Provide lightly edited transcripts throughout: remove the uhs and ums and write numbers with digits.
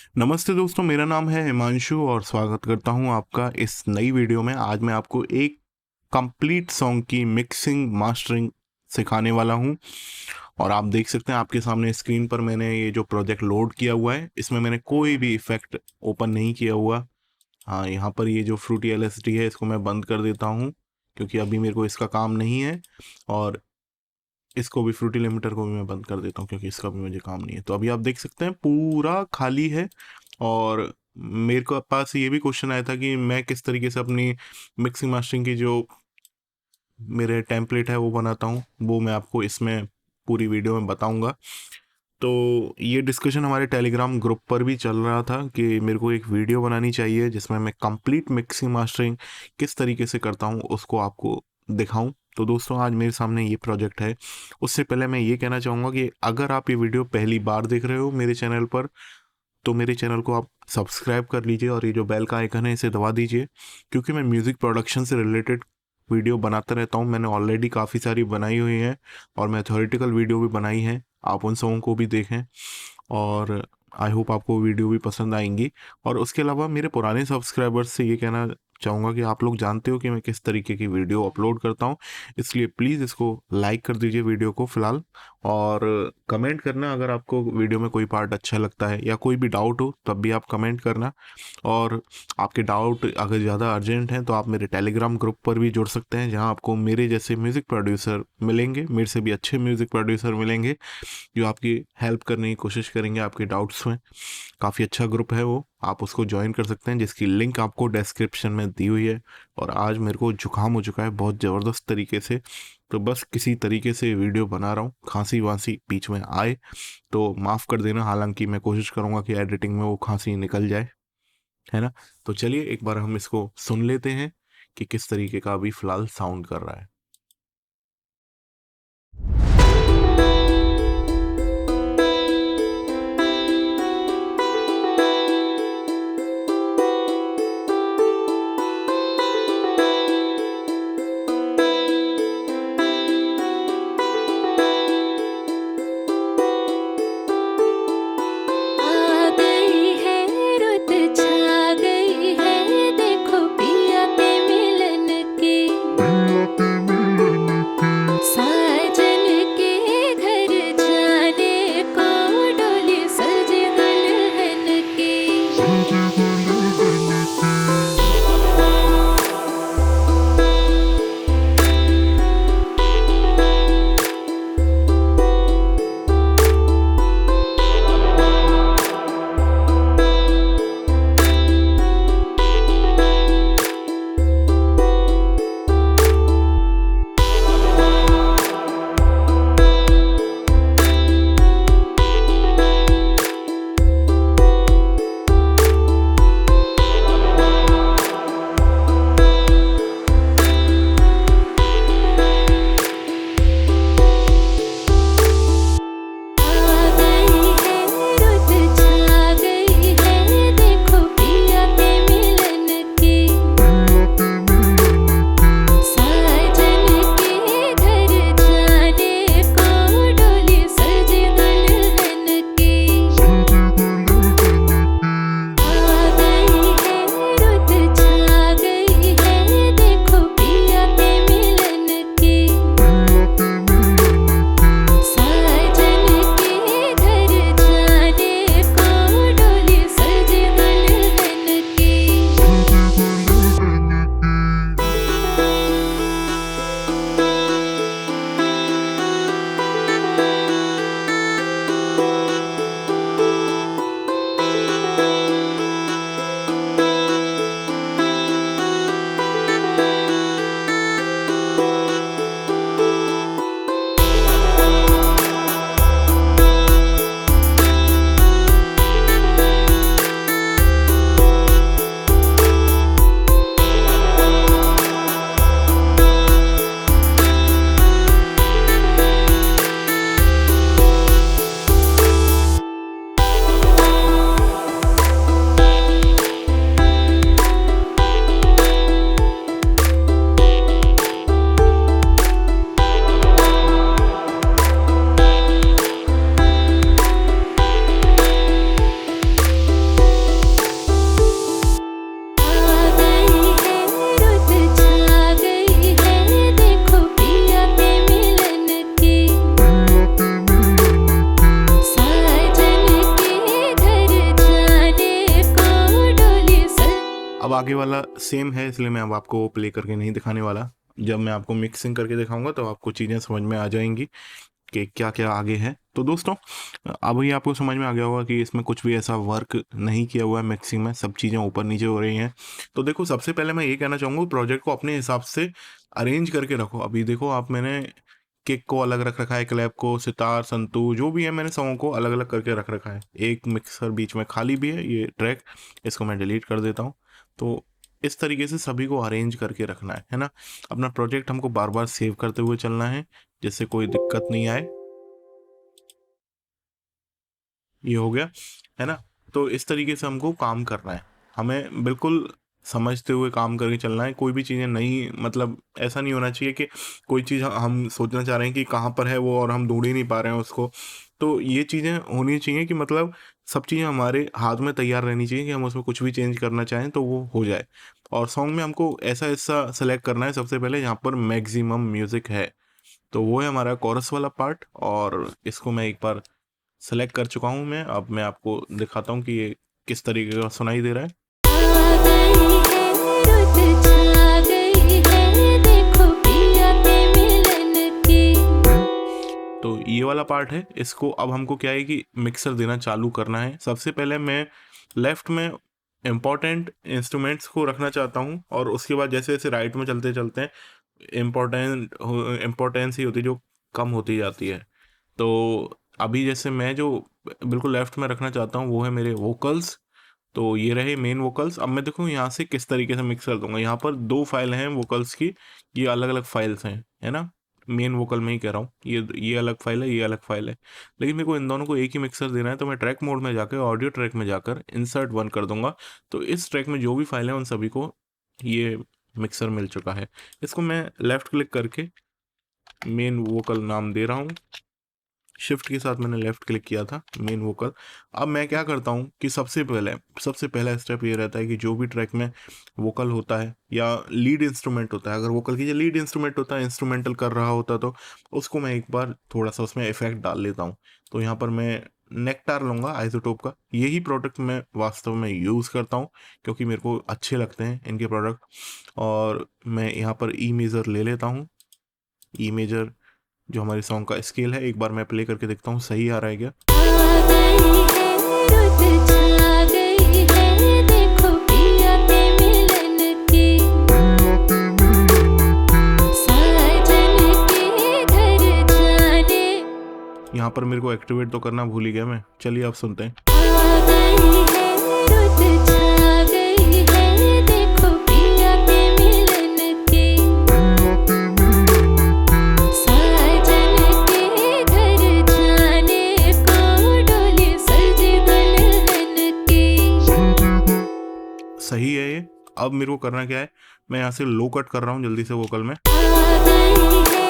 नमस्ते दोस्तों, मेरा नाम है हिमांशु और स्वागत करता हूं आपका इस नई वीडियो में। आज मैं आपको एक कंप्लीट सॉन्ग की मिक्सिंग मास्टरिंग सिखाने वाला हूं। और आप देख सकते हैं आपके सामने स्क्रीन पर मैंने ये जो प्रोजेक्ट लोड किया हुआ है, इसमें मैंने कोई भी इफेक्ट ओपन नहीं किया हुआ। हाँ, यहाँ पर ये जो फ्रूटी एलएसडी है इसको मैं बंद कर देता हूँ क्योंकि अभी मेरे को इसका काम नहीं है। और इसको भी फ्रूटी लिमिटर को भी मैं बंद कर देता हूँ क्योंकि इसका भी मुझे काम नहीं है। तो अभी आप देख सकते हैं पूरा खाली है। और मेरे को पास ये भी क्वेश्चन आया था कि मैं किस तरीके से अपनी मिक्सिंग मास्टरिंग की जो मेरे टेम्पलेट है वो बनाता हूँ, वो मैं आपको इसमें पूरी वीडियो में बताऊंगा। तो ये डिस्कशन हमारे टेलीग्राम ग्रुप पर भी चल रहा था कि मेरे को एक वीडियो बनानी चाहिए जिसमें मैं कंप्लीट मिक्सिंग मास्टरिंग किस तरीके से करता हूँ उसको आपको दिखाऊं। तो दोस्तों, आज मेरे सामने ये प्रोजेक्ट है। उससे पहले मैं ये कहना चाहूँगा कि अगर आप ये वीडियो पहली बार देख रहे हो मेरे चैनल पर, तो मेरे चैनल को आप सब्सक्राइब कर लीजिए और ये जो बेल का आइकन है इसे दबा दीजिए, क्योंकि मैं म्यूज़िक प्रोडक्शन से रिलेटेड वीडियो बनाता रहता हूँ। मैंने ऑलरेडी काफ़ी सारी बनाई हुई हैं और मैं थ्योरेटिकल वीडियो भी बनाई हैं, आप उन सबों को भी देखें। और आई होप आपको वीडियो भी पसंद आएंगी। और उसके अलावा मेरे पुराने सब्सक्राइबर्स से ये कहना चाहूँगा कि आप लोग जानते हो कि मैं किस तरीके की वीडियो अपलोड करता हूँ, इसलिए प्लीज़ इसको लाइक कर दीजिए वीडियो को फ़िलहाल। और कमेंट करना अगर आपको वीडियो में कोई पार्ट अच्छा लगता है या कोई भी डाउट हो तब भी आप कमेंट करना। और आपके डाउट अगर ज़्यादा अर्जेंट हैं तो आप मेरे टेलीग्राम ग्रुप पर भी जुड़ सकते हैं, जहां आपको मेरे जैसे म्यूज़िक प्रोड्यूसर मिलेंगे, मेरे से भी अच्छे म्यूज़िक प्रोड्यूसर मिलेंगे जो आपकी हेल्प करने की कोशिश करेंगे आपके डाउट्स में। काफ़ी अच्छा ग्रुप है वो, आप उसको ज्वाइन कर सकते हैं, जिसकी लिंक आपको डिस्क्रिप्शन में दी हुई है। और आज मेरे को जुकाम हो चुका है बहुत ज़बरदस्त तरीके से, तो बस किसी तरीके से वीडियो बना रहा हूँ, खांसी वांसी बीच में आए तो माफ़ कर देना। हालांकि मैं कोशिश करूँगा कि एडिटिंग में वो खांसी निकल जाए, है ना। तो चलिए एक बार हम इसको सुन लेते हैं कि किस तरीके का अभी फ़िलहाल साउंड कर रहा है। आ गई है रुत छा गई है, देखो पिया के मिलन की, साजन के घर जाने को डोली सजी दुल्हन की। आगे वाला सेम है, इसलिए मैं अब आपको प्ले करके नहीं दिखाने वाला। जब मैं आपको मिक्सिंग करके दिखाऊंगा तो आपको चीज़ें समझ में आ जाएंगी कि क्या क्या आगे है। तो दोस्तों अभी आपको समझ में आ गया होगा कि इसमें कुछ भी ऐसा वर्क नहीं किया हुआ है मिक्सिंग में, सब चीज़ें ऊपर नीचे हो रही हैं। तो देखो, सबसे पहले मैं ये कहना चाहूँगा, प्रोजेक्ट को अपने हिसाब से अरेंज करके रखो। अभी देखो आप, मैंने किक को अलग रख रखा है, क्लैप को, सितार, संतू, जो भी है मैंने सॉन्ग को अलग अलग करके रख रखा है। एक मिक्सर बीच में खाली भी है, ये ट्रैक, इसको मैं डिलीट कर देता हूँ। तो इस तरीके से सभी को अरेंज करके रखना है ना। अपना प्रोजेक्ट हमको बार बार सेव करते हुए चलना है, जिससे कोई दिक्कत नहीं आए। ये हो गया है ना। तो इस तरीके से हमको काम करना है, हमें बिल्कुल समझते हुए काम करके चलना है। कोई भी चीज़ें नहीं, मतलब ऐसा नहीं होना चाहिए कि कोई चीज़ हम सोचना चाह रहे हैं कि कहाँ पर है वो और हम ढूंढ ही नहीं पा रहे हैं उसको। तो ये चीज़ें होनी चाहिए कि मतलब सब चीज़ें हमारे हाथ में तैयार रहनी चाहिए कि हम उसमें कुछ भी चेंज करना चाहें तो वो हो जाए। और सॉन्ग में हमको ऐसा हिस्सा सेलेक्ट करना है सबसे पहले जहाँ पर मैक्सिमम म्यूज़िक है, तो वो है हमारा कोरस वाला पार्ट। और इसको मैं एक बार सेलेक्ट कर चुका हूँ मैं। अब मैं आपको दिखाता हूँ कि ये किस तरीके का सुनाई दे रहा है। आ गई है रुत छा गई है देखो पिया के मिलन की। तो ये वाला पार्ट है, इसको अब हमको क्या है कि मिक्सर देना चालू करना है। सबसे पहले मैं लेफ्ट में इम्पोर्टेंट इंस्ट्रूमेंट्स को रखना चाहता हूँ, और उसके बाद जैसे जैसे राइट में चलते चलते हैं इम्पोर्टेंस ही होती है जो कम होती जाती है। तो अभी जैसे मैं जो बिल्कुल लेफ्ट में रखना चाहता हूँ वो है मेरे वोकल्स। तो ये रहे मेन वोकल्स। अब मैं देखूँ यहाँ से किस तरीके से मिक्स कर दूंगा। यहाँ पर 2 फाइल हैं वोकल्स की, ये अलग अलग फाइल्स हैं, है ना। मेन वोकल में ही कह रहा हूँ, ये अलग फाइल है, ये अलग फाइल है, लेकिन मेरे को इन दोनों को एक ही मिक्सर देना है। तो मैं ट्रैक मोड में जाकर ऑडियो ट्रैक में जाकर इंसर्ट 1 कर दूंगा। तो इस ट्रैक में जो भी फाइल है उन सभी को ये मिक्सर मिल चुका है। इसको मैं लेफ्ट क्लिक करके मेन वोकल नाम दे रहा हूँ। शिफ्ट के साथ मैंने लेफ्ट क्लिक किया था, मेन वोकल। अब मैं क्या करता हूँ कि सबसे पहला स्टेप ये रहता है कि जो भी ट्रैक में वोकल होता है या लीड इंस्ट्रूमेंट होता है, अगर वोकल की लीड इंस्ट्रूमेंट होता है, इंस्ट्रूमेंटल कर रहा होता, तो उसको मैं एक बार थोड़ा सा उसमें इफेक्ट डाल लेता हूँ। तो यहाँ पर मैं नेक्टार लूँगा आइसोटोप का। यही प्रोडक्ट मैं वास्तव में यूज़ करता हूँ क्योंकि मेरे को अच्छे लगते हैं इनके प्रोडक्ट। और मैं यहाँ पर ई मेजर ले लेता हूँ। ई मेजर जो हमारे सॉन्ग का स्केल है, एक बार मैं प्ले करके देखता हूँ सही आ रहा है क्या। आ गई है रुत छा गई है देखो पिया के मिलन की। साजन के घर जाने। यहाँ पर मेरे को एक्टिवेट तो करना भूल ही गया मैं। चलिए अब सुनते हैं। आ गई है रुत छा गई है देखो पिया के मिलन की। साजन के घर जाने को डोली सजी दुल्हन की। सही है ये। अब मेरे को करना क्या है, मैं यहाँ से लो कट कर रहा हूँ जल्दी से वोकल में। आ गई है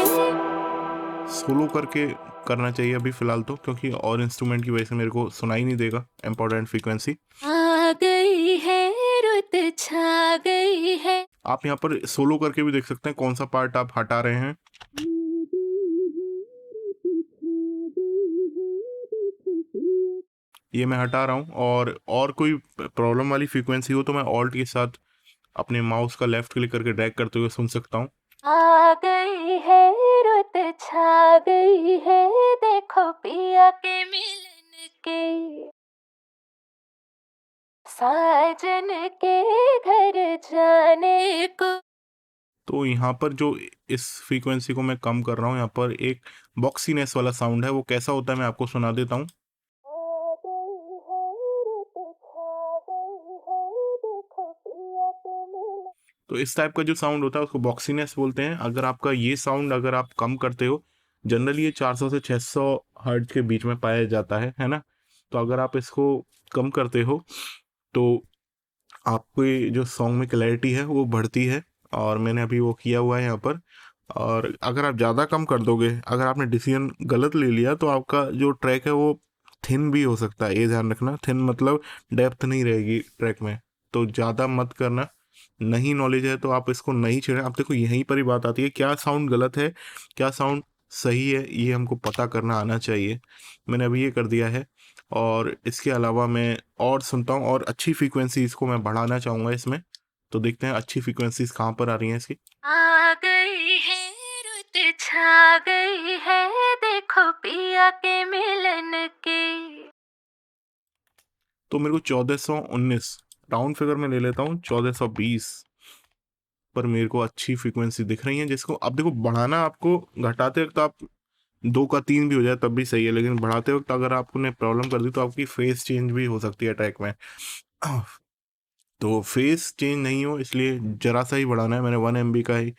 सोलो करके करना चाहिए अभी फ़िलहाल तो, क्योंकि और इंस्ट्रूमेंट की वजह से मेरे को सुनाई नहीं देगा इम्पोर्टेंट फ्रीक्वेंसी। आ गई है रुत छा गई है। आप यहाँ पर सोलो करके भी देख सकते हैं कौन सा पार्ट आप हटा रहे हैं। ये मैं हटा रहा हूँ। और कोई प्रॉब्लम वाली फ्रीक्वेंसी हो तो मैं ऑल्ट के साथ अपने माउस का लेफ्ट क्लिक करके ड्रैग करते हुए सुन सकता हूँ। आ गई है रुत छा गई है देखो पिया के मिलन के। साजन के घर जाने को। तो यहाँ पर जो इस फ्रीक्वेंसी को मैं कम कर रहा हूँ, यहाँ पर एक बॉक्सीनेस वाला साउंड है, वो कैसा होता है मैं आपको सुना देता हूँ। आ गई है रुत छा गई है देखो पिया के मिलन। तो इस टाइप का जो साउंड होता है उसको बॉक्सीनेस बोलते हैं। अगर आपका ये साउंड अगर आप कम करते हो, जनरली ये 400 से 600 हर्ट्ज के बीच में पाया जाता है ना। तो अगर आप इसको कम करते हो तो आपकी जो सॉन्ग में क्लैरिटी है वो बढ़ती है, और मैंने अभी वो किया हुआ है यहाँ पर। और अगर आप ज़्यादा कम कर दोगे, अगर आपने डिसीजन गलत ले लिया, तो आपका जो ट्रैक है वो थिन भी हो सकता है। ये ध्यान रखना, थिन मतलब डेप्थ नहीं रहेगी ट्रैक में। तो ज़्यादा मत करना। नहीं नॉलेज है तो आप इसको नहीं छेड़ें। आप देखो यहीं पर ही बात आती है, क्या साउंड गलत है, क्या साउंड सही है, ये हमको पता करना आना चाहिए। मैंने अभी ये कर दिया है। और इसके अलावा मैं और सुनता हूँ, और अच्छी फ्रीक्वेंसी इसको मैं बढ़ाना चाहूँगा इसमें। तो देखते हैं अच्छी फ्रीक्वेंसीज कहाँ पर आ रही हैं इसकी। आ गई है रुत छा गई है देखो पिया के मिलन की। तो मेरे को 1419 राउंड फिगर में ले लेता हूँ, 1420 पर मेरे को अच्छी फ्रीक्वेंसी दिख रही है, जिसको अब देखो बढ़ाना आपको, घटाते वक्त आप 2 का 3 भी हो जाए तब भी सही है, लेकिन बढ़ाते वक्त अगर आपने प्रॉब्लम कर दी तो आपकी फेस चेंज भी हो सकती है ट्रैक में। तो फेस चेंज नहीं हो इसलिए जरा सा ही बढ़ाना है। मैंने 1 MB का ही,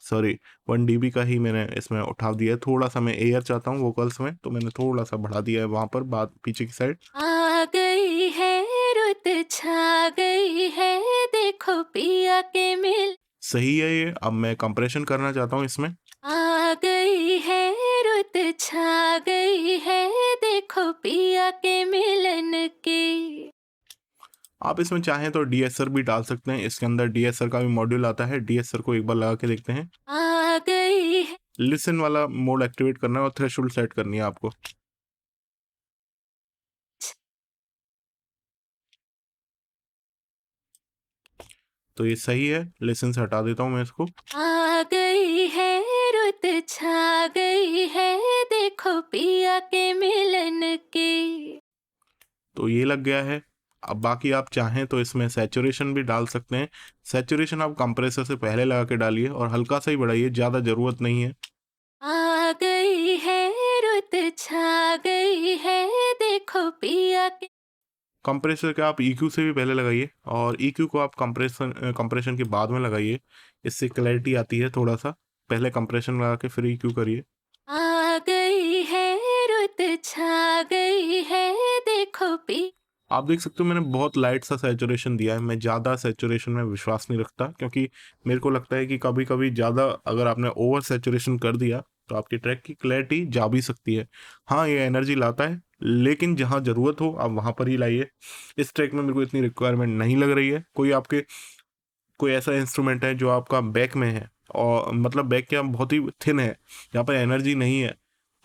सॉरी 1 dB का ही मैंने इसमें उठा दिया है। थोड़ा सा मैं एयर चाहता हूँ वोकल्स में, तो मैंने थोड़ा सा बढ़ा दिया है वहाँ पर, बाद पीछे की साइड। आ गई है रुत छा गई है देखो पिया के मिल। सही है ये। अब मैं कंप्रेशन करना चाहता हूँ इसमें। आ गई है रुत छा गई है देखो पिया के मिलन की। आप इसमें चाहें तो डीएसआर भी डाल सकते हैं, इसके अंदर डीएसआर का भी मॉड्यूल आता है। डीएसआर को एक बार लगा के देखते हैं। आ गई है लिसन वाला मोड एक्टिवेट करना है और थ्रेशोल्ड सेट करनी है आपको। तो ये सही है। लिसन से हटा देता हूँ मैं इसको। आ गई है रुत छा गई है देखो पिया के मिलन की। तो ये लग गया है। अब बाकी आप चाहें तो इसमें सैचुरेशन भी डाल सकते हैं। सैचुरेशन आप कंप्रेसर से पहले लगा के डालिए और हल्का सा ही बढ़ाइए, ज़्यादा ज़रूरत नहीं है। आ गई है रुत छा गई है देखो पिया के। कंप्रेसर का आप EQ से भी पहले लगाइए और EQ को आप कंप्रेशन के बाद में लगाइए, इससे क्लैरिटी आती है थोड़ा सा। पहले कंप्रेशन लगा के फिर EQ करिए। आ गई है रुत छा गई है देखो पी। आप देख सकते हो मैंने बहुत लाइट सा सैचुरेशन दिया है। मैं ज़्यादा सैचुरेशन में विश्वास नहीं रखता, क्योंकि मेरे को लगता है कि कभी कभी ज़्यादा अगर आपने ओवर सैचुरेशन कर दिया तो आपकी ट्रैक की क्लैरिटी जा भी सकती है। हाँ, ये एनर्जी लाता है, लेकिन जहाँ ज़रूरत हो आप वहाँ पर ही लाइए। इस ट्रैक में मेरे को इतनी रिक्वायरमेंट नहीं लग रही है। कोई ऐसा इंस्ट्रूमेंट है जो आपका बैक में है, और मतलब बैक क्या बहुत ही थिन है, जहाँ पर एनर्जी नहीं है,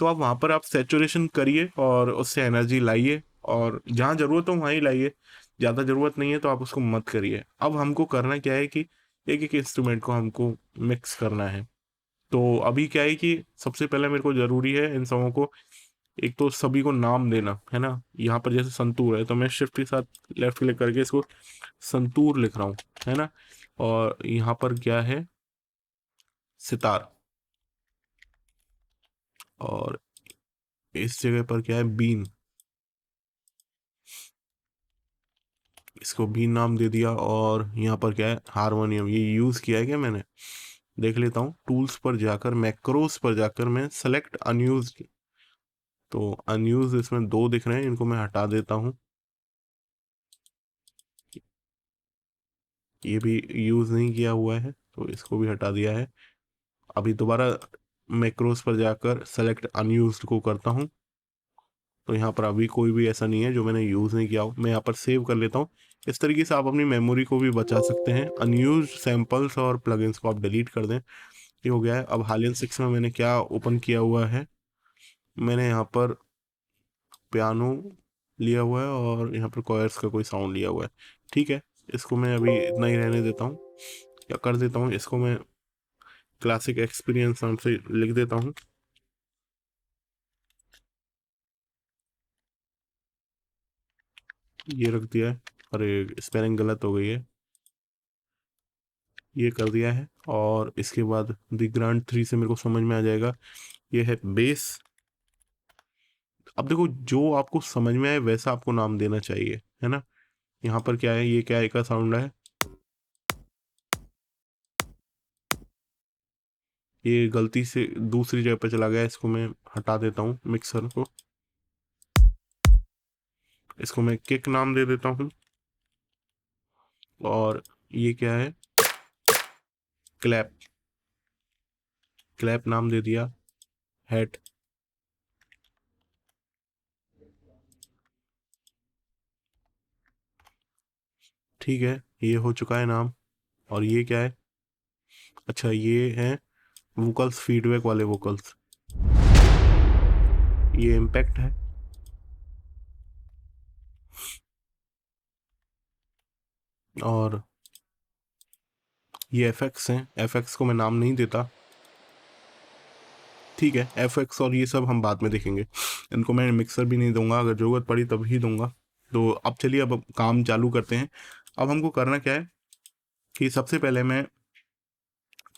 तो आप वहाँ पर आप सैचुरेशन करिए और उससे एनर्जी लाइए, और जहाँ ज़रूरत हो वहाँ ही लाइए। ज़्यादा ज़रूरत नहीं है तो आप उसको मत करिए। अब हमको करना क्या है कि एक एक इंस्ट्रूमेंट को हमको मिक्स करना है। तो अभी क्या है कि सबसे पहले मेरे को ज़रूरी है इन सबों को, एक तो सभी को नाम देना है ना। यहाँ पर जैसे संतूर है तो मैं शिफ्ट के साथ लेफ्ट क्लिक करके इसको संतूर लिख रहा हूँ, है ना। और यहाँ पर क्या है, सितार। और इस जगह पर क्या है, बीन। इसको बीन नाम दे दिया। और यहाँ पर क्या है, हारमोनियम। ये यूज़ किया है क्या मैंने, देख लेता हूँ। टूल्स पर जाकर, मैक्रोस पर जाकर मैं सेलेक्ट अनयूज्ड, तो अनयूज्ड इसमें 2 दिख रहे हैं, इनको मैं हटा देता हूँ। ये भी यूज़ नहीं किया हुआ है तो इसको भी हटा दिया है। अभी दोबारा मैक्रोस पर जाकर सेलेक्ट अनयूज्ड को करता हूँ, तो यहाँ पर अभी कोई भी ऐसा नहीं है जो मैंने यूज़ नहीं किया हो। मैं यहाँ पर सेव कर लेता हूँ। इस तरीके से आप अपनी मेमोरी को भी बचा सकते हैं। अनयूज्ड सैम्पल्स और प्लगइन्स को आप डिलीट कर दें। ये हो गया है। अब हालियन 6 में मैंने क्या ओपन किया हुआ है, मैंने यहाँ पर पियानो लिया हुआ है और यहाँ पर कॉयर्स का कोई साउंड लिया हुआ है। ठीक है, इसको मैं अभी इतना ही रहने देता हूँ, या कर देता हूँ। इसको मैं क्लासिक एक्सपीरियंस नाम से लिख देता हूँ। ये रख दिया है। अरे स्पेलिंग गलत हो गई है, ये कर दिया है। और इसके बाद द ग्रांड 3 से मेरे को समझ में आ जाएगा, ये है बेस। अब देखो, जो आपको समझ में आए वैसा आपको नाम देना चाहिए, है ना। यहाँ पर क्या है, ये क्या एक का साउंड है, ये गलती से दूसरी जगह पर चला गया। इसको मैं हटा देता हूँ मिक्सर को। इसको मैं किक नाम दे देता हूँ। और ये क्या है, क्लैप। क्लैप नाम दे दिया। हेड। ठीक है, ये हो चुका है नाम। और ये क्या है, अच्छा ये है वोकल्स, फीडबैक वाले वोकल्स। ये इम्पैक्ट है। और ये एफएक्स हैं, एफएक्स को मैं नाम नहीं देता, ठीक है। एफएक्स और ये सब हम बाद में देखेंगे, इनको मैं मिक्सर भी नहीं दूंगा, अगर ज़रूरत पड़ी तब ही दूंगा। तो अब चलिए अब काम चालू करते हैं। अब हमको करना क्या है कि सबसे पहले मैं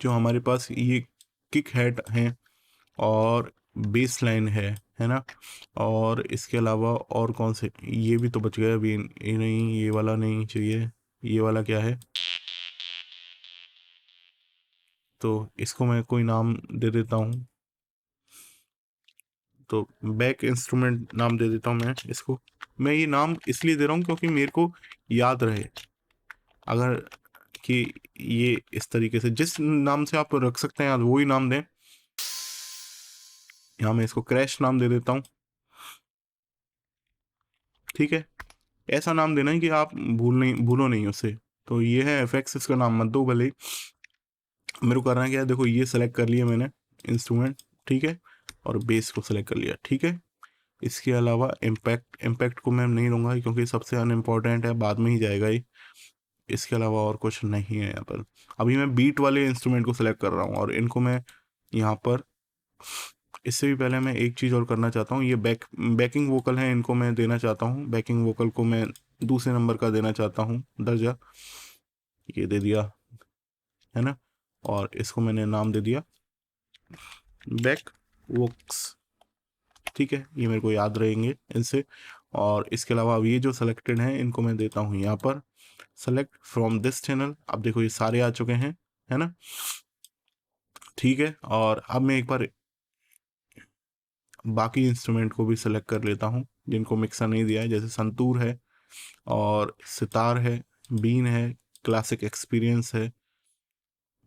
जो हमारे पास ये किक हेड हैं और बेस लाइन है ना, और इसके अलावा और कौन से, ये भी तो बच गया अभी, ये नहीं, ये वाला नहीं चाहिए, ये वाला क्या है, तो इसको मैं कोई नाम दे देता हूँ। तो बैक इंस्ट्रूमेंट नाम दे देता हूँ मैं इसको। मैं ये नाम इसलिए दे रहा हूँ क्योंकि मेरे को याद रहे, अगर कि ये इस तरीके से जिस नाम से आप रख सकते हैं वही नाम दें। यहाँ मैं इसको क्रैश नाम दे देता हूँ, ठीक है। ऐसा नाम देना है कि आप भूलो नहीं उसे। तो ये है एफएक्स, इसका नाम मत दो भले ही। मेरे को करना क्या है, देखो ये सेलेक्ट कर लिया मैंने इंस्ट्रूमेंट, ठीक है, और बेस को सेलेक्ट कर लिया, ठीक है। इसके अलावा इम्पैक्ट को मैं नहीं लूँगा क्योंकि सबसे अनइम्पॉर्टेंट है, बाद में ही जाएगा ये। इसके अलावा और कुछ नहीं है यहाँ पर। अभी मैं बीट वाले इंस्ट्रूमेंट को सेलेक्ट कर रहा हूँ और इनको मैं यहाँ पर, इससे भी पहले मैं एक चीज़ और करना चाहता हूँ। ये बैकिंग वोकल है, इनको मैं देना चाहता हूँ, बैकिंग वोकल को मैं दूसरे नंबर का देना चाहता हूँ दर्जा, ये दे दिया है ना, और इसको मैंने नाम दे दिया बैक वोक्स, ठीक है। ये मेरे को याद रहेंगे इनसे। और इसके अलावा अब ये जो सेलेक्टेड हैं इनको मैं देता हूँ यहाँ पर सेलेक्ट फ्रॉम दिस चैनल। अब देखो ये सारे आ चुके हैं, है ना, ठीक है। और अब मैं एक बार बाकी इंस्ट्रूमेंट को भी सेलेक्ट कर लेता हूँ जिनको मिक्सर नहीं दिया है, जैसे संतूर है और सितार है, बीन है, क्लासिक एक्सपीरियंस है।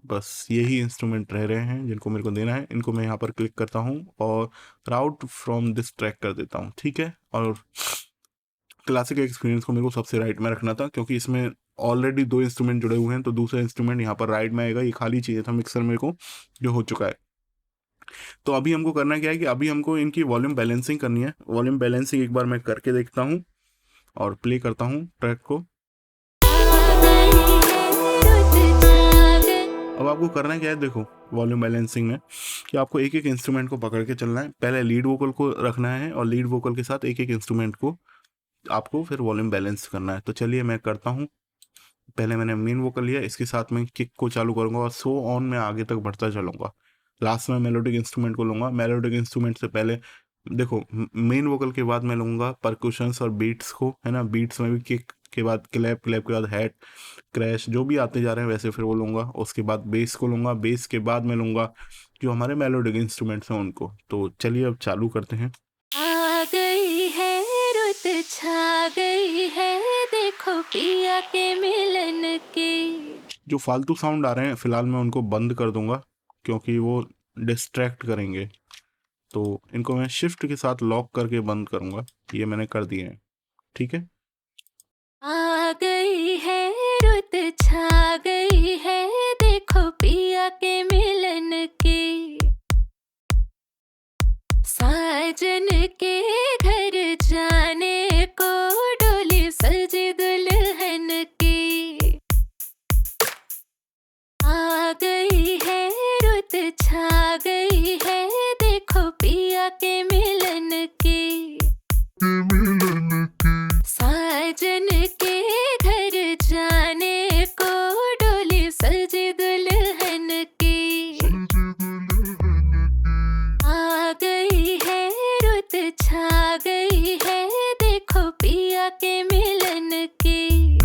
बस यही इंस्ट्रूमेंट रह रहे हैं जिनको मेरे को देना है। इनको मैं यहाँ पर क्लिक करता हूँ और राउट फ्रॉम दिस ट्रैक कर देता हूँ, ठीक है। और क्लासिक एक्सपीरियंस को मेरे को सबसे राइट में रखना था क्योंकि इसमें ऑलरेडी 2 इंस्ट्रूमेंट जुड़े हुए हैं, तो दूसरा इंस्ट्रूमेंट यहाँ पर राइट में आएगा। ये खाली चाहिए था मिक्सर मेरे को, जो हो चुका है। तो अभी हमको करना क्या है कि अभी हमको इनकी वॉल्यूम बैलेंसिंग करनी है। वॉल्यूम बैलेंसिंग एक बार मैं करके देखता हूँ और प्ले करता हूँ ट्रैक को। अब आपको करना क्या है, देखो वॉल्यूम बैलेंसिंग में कि आपको एक एक इंस्ट्रूमेंट को पकड़ के चलना है। पहले लीड वोकल को रखना है और लीड वोकल के साथ एक एक इंस्ट्रूमेंट को आपको फिर वॉल्यूम बैलेंस करना है। तो चलिए मैं करता हूँ। पहले मैंने मेन वोकल लिया, इसके साथ मैं किक को चालू करूँगा और सो ऑन में आगे तक बढ़ता चलूँगा। लास्ट में मेलोडिक इंस्ट्रूमेंट को लूँगा। मेलोडिक इंस्ट्रूमेंट से पहले देखो मेन वोकल के बाद मैं लूँगा परक्यूशंस और बीट्स को, है ना। बीट्स में भी किक के बाद क्लैप, क्लैप के बाद हैट, क्रैश, जो भी आते जा रहे हैं वैसे फिर वो लूँगा। उसके बाद बेस को लूँगा, बेस के बाद मैं लूँगा जो हमारे मेलोडिक इंस्ट्रूमेंट्स हैं उनको। तो चलिए अब चालू करते हैं। आ गई है रुत, छा गई है, देखो पिया के मिलन की। जो फालतू साउंड आ रहे हैं फिलहाल मैं उनको बंद कर दूंगा क्योंकि वो डिस्ट्रैक्ट करेंगे। तो इनको मैं शिफ्ट के साथ लॉक करके बंद करूंगा। ये मैंने कर दिए हैं, ठीक है। आ गई है रुत, छा गई है, देखो पिया के मिलन की। साजन के घर जाने को डोली सजी दुल्हन की। आ गई है रुत, छा गई है, देखो पिया के मिलन की। साजन के घर जाने को डोली सजी दुल्हन की। आ गई है रुत, छा गई है, देखो पिया के मिलन की।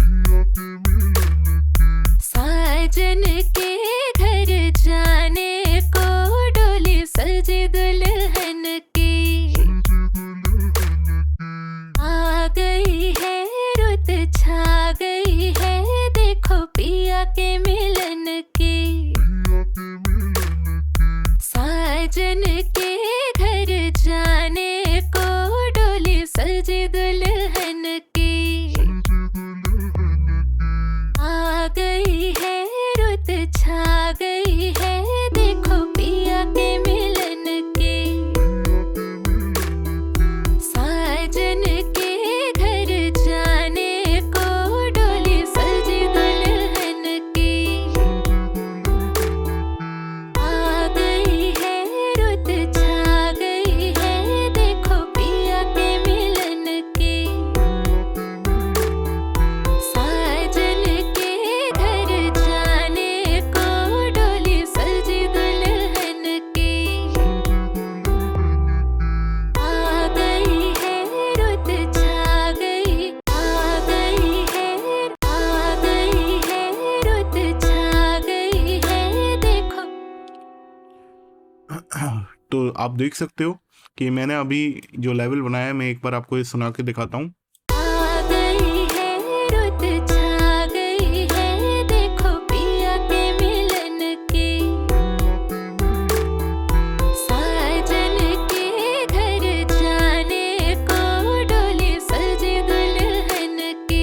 साजन के घर जाने को डोली सजी दुल्हन की। आ गई है रुत, छा तो आप देख सकते हो कि मैंने अभी जो लेवल बनाया है, मैं एक बार आपको ये सुना के दिखाता हूँ। आ गई है रुत छा गई है देखो पिया के मिलन की साजन के घर जाने को डोली सजी दुल्हन की।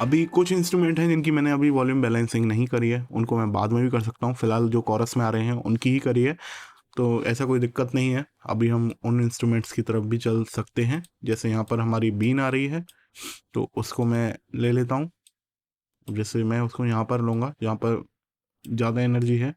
अभी कुछ इंस्ट्रूमेंट हैं जिनकी मैंने अभी वॉल्यूम बैलेंसिंग नहीं करी है, उनको मैं बाद में भी कर सकता हूँ। फिलहाल जो कोरस में आ रहे हैं उनकी ही करी है, तो ऐसा कोई दिक्कत नहीं है। अभी हम उन इंस्ट्रूमेंट्स की तरफ भी चल सकते हैं। जैसे यहाँ पर हमारी बीन आ रही है, तो उसको मैं ले लेता हूँ। जैसे मैं उसको यहाँ पर लूँगा जहाँ पर ज़्यादा एनर्जी है।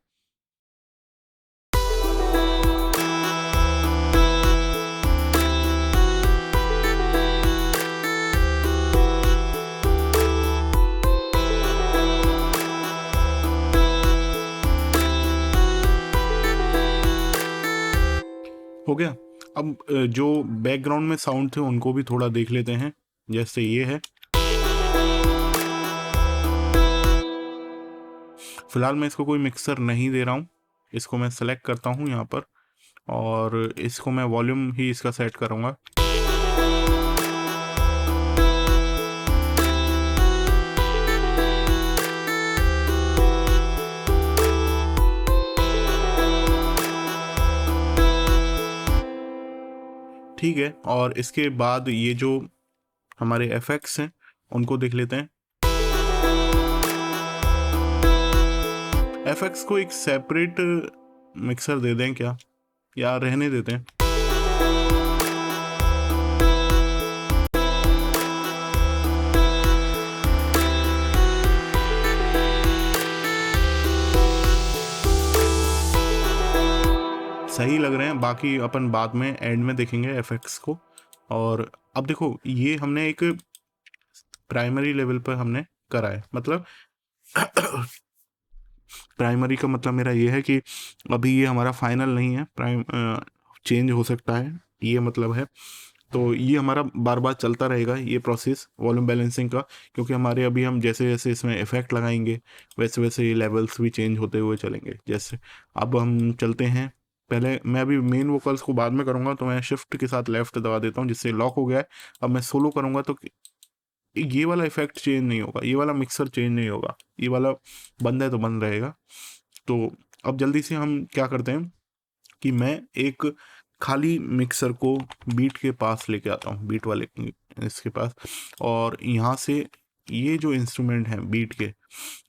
हो गया। अब जो बैकग्राउंड में साउंड थे उनको भी थोड़ा देख लेते हैं। जैसे ये है, फिलहाल मैं इसको कोई मिक्सर नहीं दे रहा हूँ। इसको मैं सेलेक्ट करता हूँ यहाँ पर, और इसको मैं वॉल्यूम ही इसका सेट करूँगा। ठीक है, और इसके बाद ये जो हमारे एफेक्ट्स हैं उनको देख लेते हैं। एफेक्ट्स को एक सेपरेट मिक्सर दे दें क्या, या रहने देते हैं? सही लग रहे हैं, बाकी अपन बाद में एंड में देखेंगे एफेक्ट्स को। और अब देखो, ये हमने एक प्राइमरी लेवल पर हमने करा है, मतलब प्राइमरी का मतलब मेरा ये है कि अभी ये हमारा फाइनल नहीं है, चेंज हो सकता है, ये मतलब है। तो ये हमारा बार बार चलता रहेगा ये प्रोसेस वॉल्यूम बैलेंसिंग का, क्योंकि हमारे अभी हम जैसे जैसे इसमें इफेक्ट लगाएंगे वैसे वैसे ये लेवल्स भी चेंज होते हुए चलेंगे। जैसे अब हम चलते हैं, पहले मैं अभी मेन वोकल्स को बाद में करूँगा, तो मैं शिफ्ट के साथ लेफ्ट दबा देता हूँ जिससे लॉक हो गया है। अब मैं सोलो करूँगा तो ये वाला इफेक्ट चेंज नहीं होगा, ये वाला मिक्सर चेंज नहीं होगा, ये वाला बंद है तो बंद रहेगा। तो अब जल्दी से हम क्या करते हैं कि मैं एक खाली मिक्सर को बीट के पास लेके आता हूँ, बीट वाले इसके पास, और यहाँ से ये जो इंस्ट्रूमेंट हैं बीट के,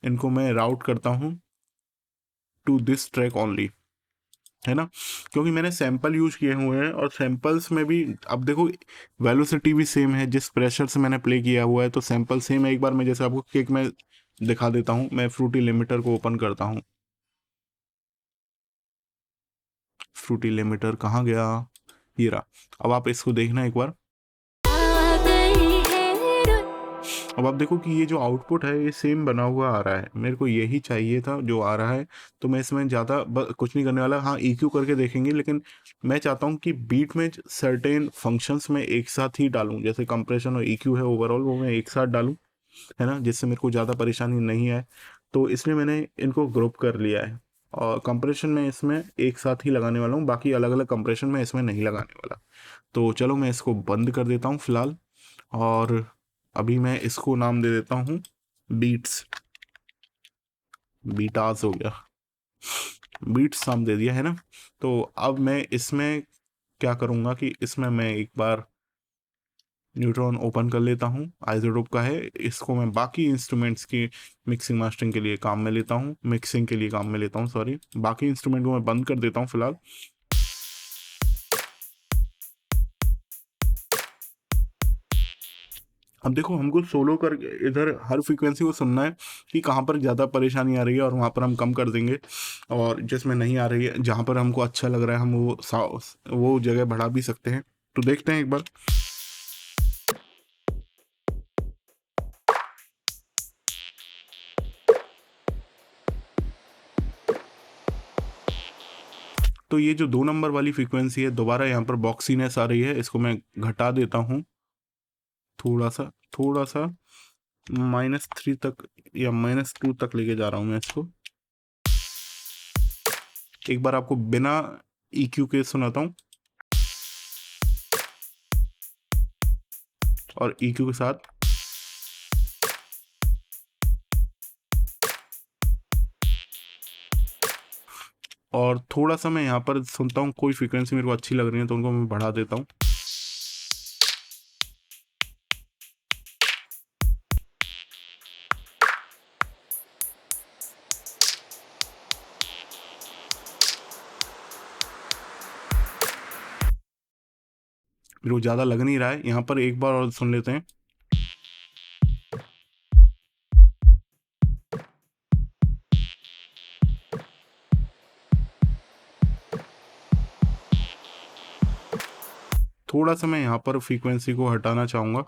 इनको मैं राउट करता हूँ टू दिस ट्रैक ओनली, है ना, क्योंकि मैंने सैंपल यूज किए हुए हैं। और सैंपल्स में भी अब देखो वेलोसिटी भी सेम है, जिस प्रेशर से मैंने प्ले किया हुआ है तो सैंपल सेम है। एक बार मैं जैसे आपको किक में दिखा देता हूँ, मैं फ्रूटी लिमिटर को ओपन करता हूँ। फ्रूटी लिमिटर कहाँ गया, ये रहा। अब आप इसको देखना एक बार। आ गई है रुत अब आप देखो कि ये जो आउटपुट है ये सेम बना हुआ आ रहा है, मेरे को यही चाहिए था जो आ रहा है। तो मैं इसमें ज़्यादा कुछ नहीं करने वाला। हाँ, EQ करके देखेंगे, लेकिन मैं चाहता हूँ कि बीट में सर्टेन फंक्शंस में एक साथ ही डालूँ, जैसे कंप्रेशन और EQ है ओवरऑल, वो मैं एक साथ डालूँ, है ना, जिससे मेरे को ज़्यादा परेशानी नहीं आए। तो इसलिए मैंने इनको ग्रुप कर लिया है, और कंप्रेशन में इसमें एक साथ ही लगाने वाला हूँ, बाकी अलग अलग कंप्रेशन में इसमें नहीं लगाने वाला। तो चलो मैं इसको बंद कर देता हूँ फिलहाल, और अभी मैं इसको नाम दे देता हूँ बीट्स, बीटास हो गया, बीट्स नाम दे दिया, है ना। तो अब मैं इसमें क्या करूँगा कि इसमें मैं एक बार न्यूट्रॉन ओपन कर लेता हूँ, आइसोटोप का है, इसको मैं बाकी इंस्ट्रूमेंट्स की मिक्सिंग मास्टरिंग के लिए काम में लेता हूँ, मिक्सिंग के लिए काम में लेता हूँ, सॉरी, बाकी इंस्ट्रूमेंट को मैं बंद कर देता हूँ फिलहाल। अब देखो, हमको सोलो कर इधर हर फ्रीक्वेंसी को सुनना है कि कहाँ पर ज़्यादा परेशानी आ रही है, और वहाँ पर हम कम कर देंगे, और जिसमें नहीं आ रही है, जहाँ पर हमको अच्छा लग रहा है, हम वो जगह बढ़ा भी सकते हैं। तो देखते हैं एक बार। तो ये जो 2 नंबर वाली फ्रीक्वेंसी है, दोबारा यहाँ पर बॉक्सीनेस आ रही है, इसको मैं घटा देता हूँ थोड़ा सा, थोड़ा सा -3 तक या -2 तक लेके जा रहा हूँ मैं इसको। एक बार आपको बिना EQ के सुनाता हूँ और EQ के साथ। और थोड़ा सा मैं यहाँ पर सुनता हूँ, कोई फ्रीक्वेंसी मेरे को अच्छी लग रही है तो उनको मैं बढ़ा देता हूँ। मेरे को ज़्यादा लग नहीं रहा है, यहाँ पर एक बार और सुन लेते हैं। थोड़ा सा मैं यहाँ पर फ्रीक्वेंसी को हटाना चाहूँगा।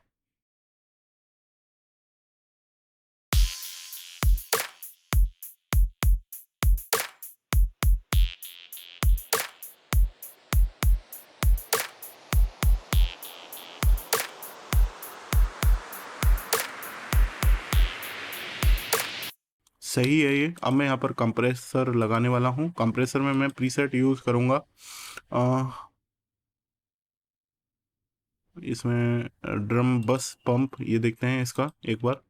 सही है ये। अब मैं यहाँ पर कंप्रेसर लगाने वाला हूँ। कंप्रेसर में मैं प्रीसेट यूज़ करूँगा। इसमें ड्रम बस पंप, ये देखते हैं इसका एक बार।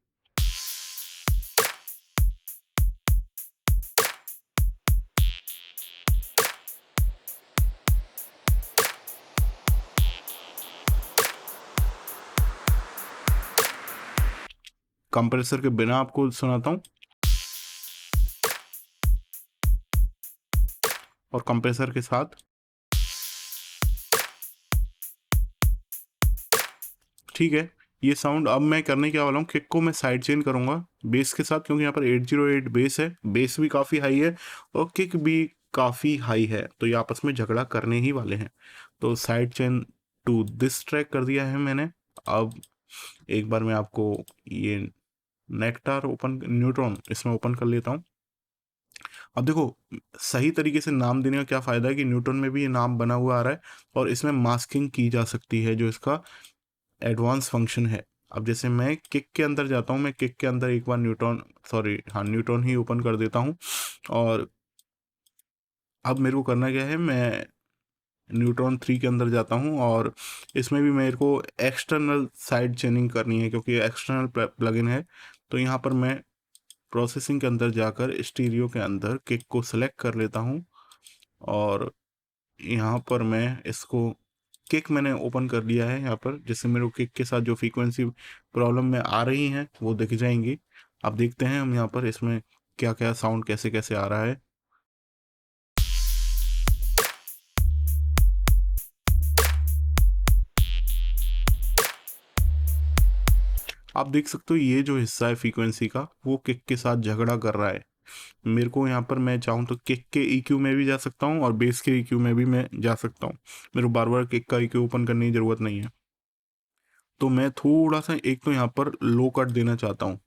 कंप्रेसर के बिना आपको सुनाता हूँ और कंप्रेसर के साथ। ठीक है, ये साउंड। अब मैं करने क्या वाला हूँ, किक को मैं साइड चेन करूँगा बेस के साथ, क्योंकि यहाँ पर 808 बेस है, बेस भी काफ़ी हाई है और किक भी काफ़ी हाई है, तो ये आपस में झगड़ा करने ही वाले हैं। तो side chain to this track कर दिया है मैंने। अब एक बार मैं आपको ये नेक्टार ओपन, न्यूट्रॉन इसमें ओपन कर लेता हूँ। अब देखो, सही तरीके से नाम देने का क्या फ़ायदा है कि न्यूट्रॉन में भी ये नाम बना हुआ आ रहा है और इसमें मास्किंग की जा सकती है, जो इसका एडवांस फंक्शन है। अब जैसे मैं किक के अंदर जाता हूँ, मैं किक के अंदर एक बार न्यूट्रॉन ही ओपन कर देता हूँ। और अब मेरे को करना क्या है, मैं न्यूट्रॉन 3 के अंदर जाता हूँ और इसमें भी मेरे को एक्सटर्नल साइड चेनिंग करनी है, क्योंकि एक्सटर्नल प्लगइन है। तो यहाँ पर मैं प्रोसेसिंग के अंदर जाकर स्टीरियो के अंदर किक को सेलेक्ट कर लेता हूँ और यहाँ पर मैं इसको किक मैंने ओपन कर लिया है यहाँ पर, जिससे मेरे को किक के साथ जो फ्रीक्वेंसी प्रॉब्लम में आ रही हैं वो दिख जाएंगी। अब देखते हैं हम यहाँ पर इसमें क्या क्या साउंड कैसे कैसे आ रहा है। आप देख सकते हो ये जो हिस्सा है फ्रीक्वेंसी का, वो किक के साथ झगड़ा कर रहा है। मेरे को यहाँ पर, मैं चाहूँ तो किक के EQ में भी जा सकता हूँ और बेस के EQ में भी मैं जा सकता हूँ। मेरे को बार बार किक का EQ ओपन करने की ज़रूरत नहीं है। तो मैं थोड़ा सा एक तो यहाँ पर लो कट देना चाहता हूँ,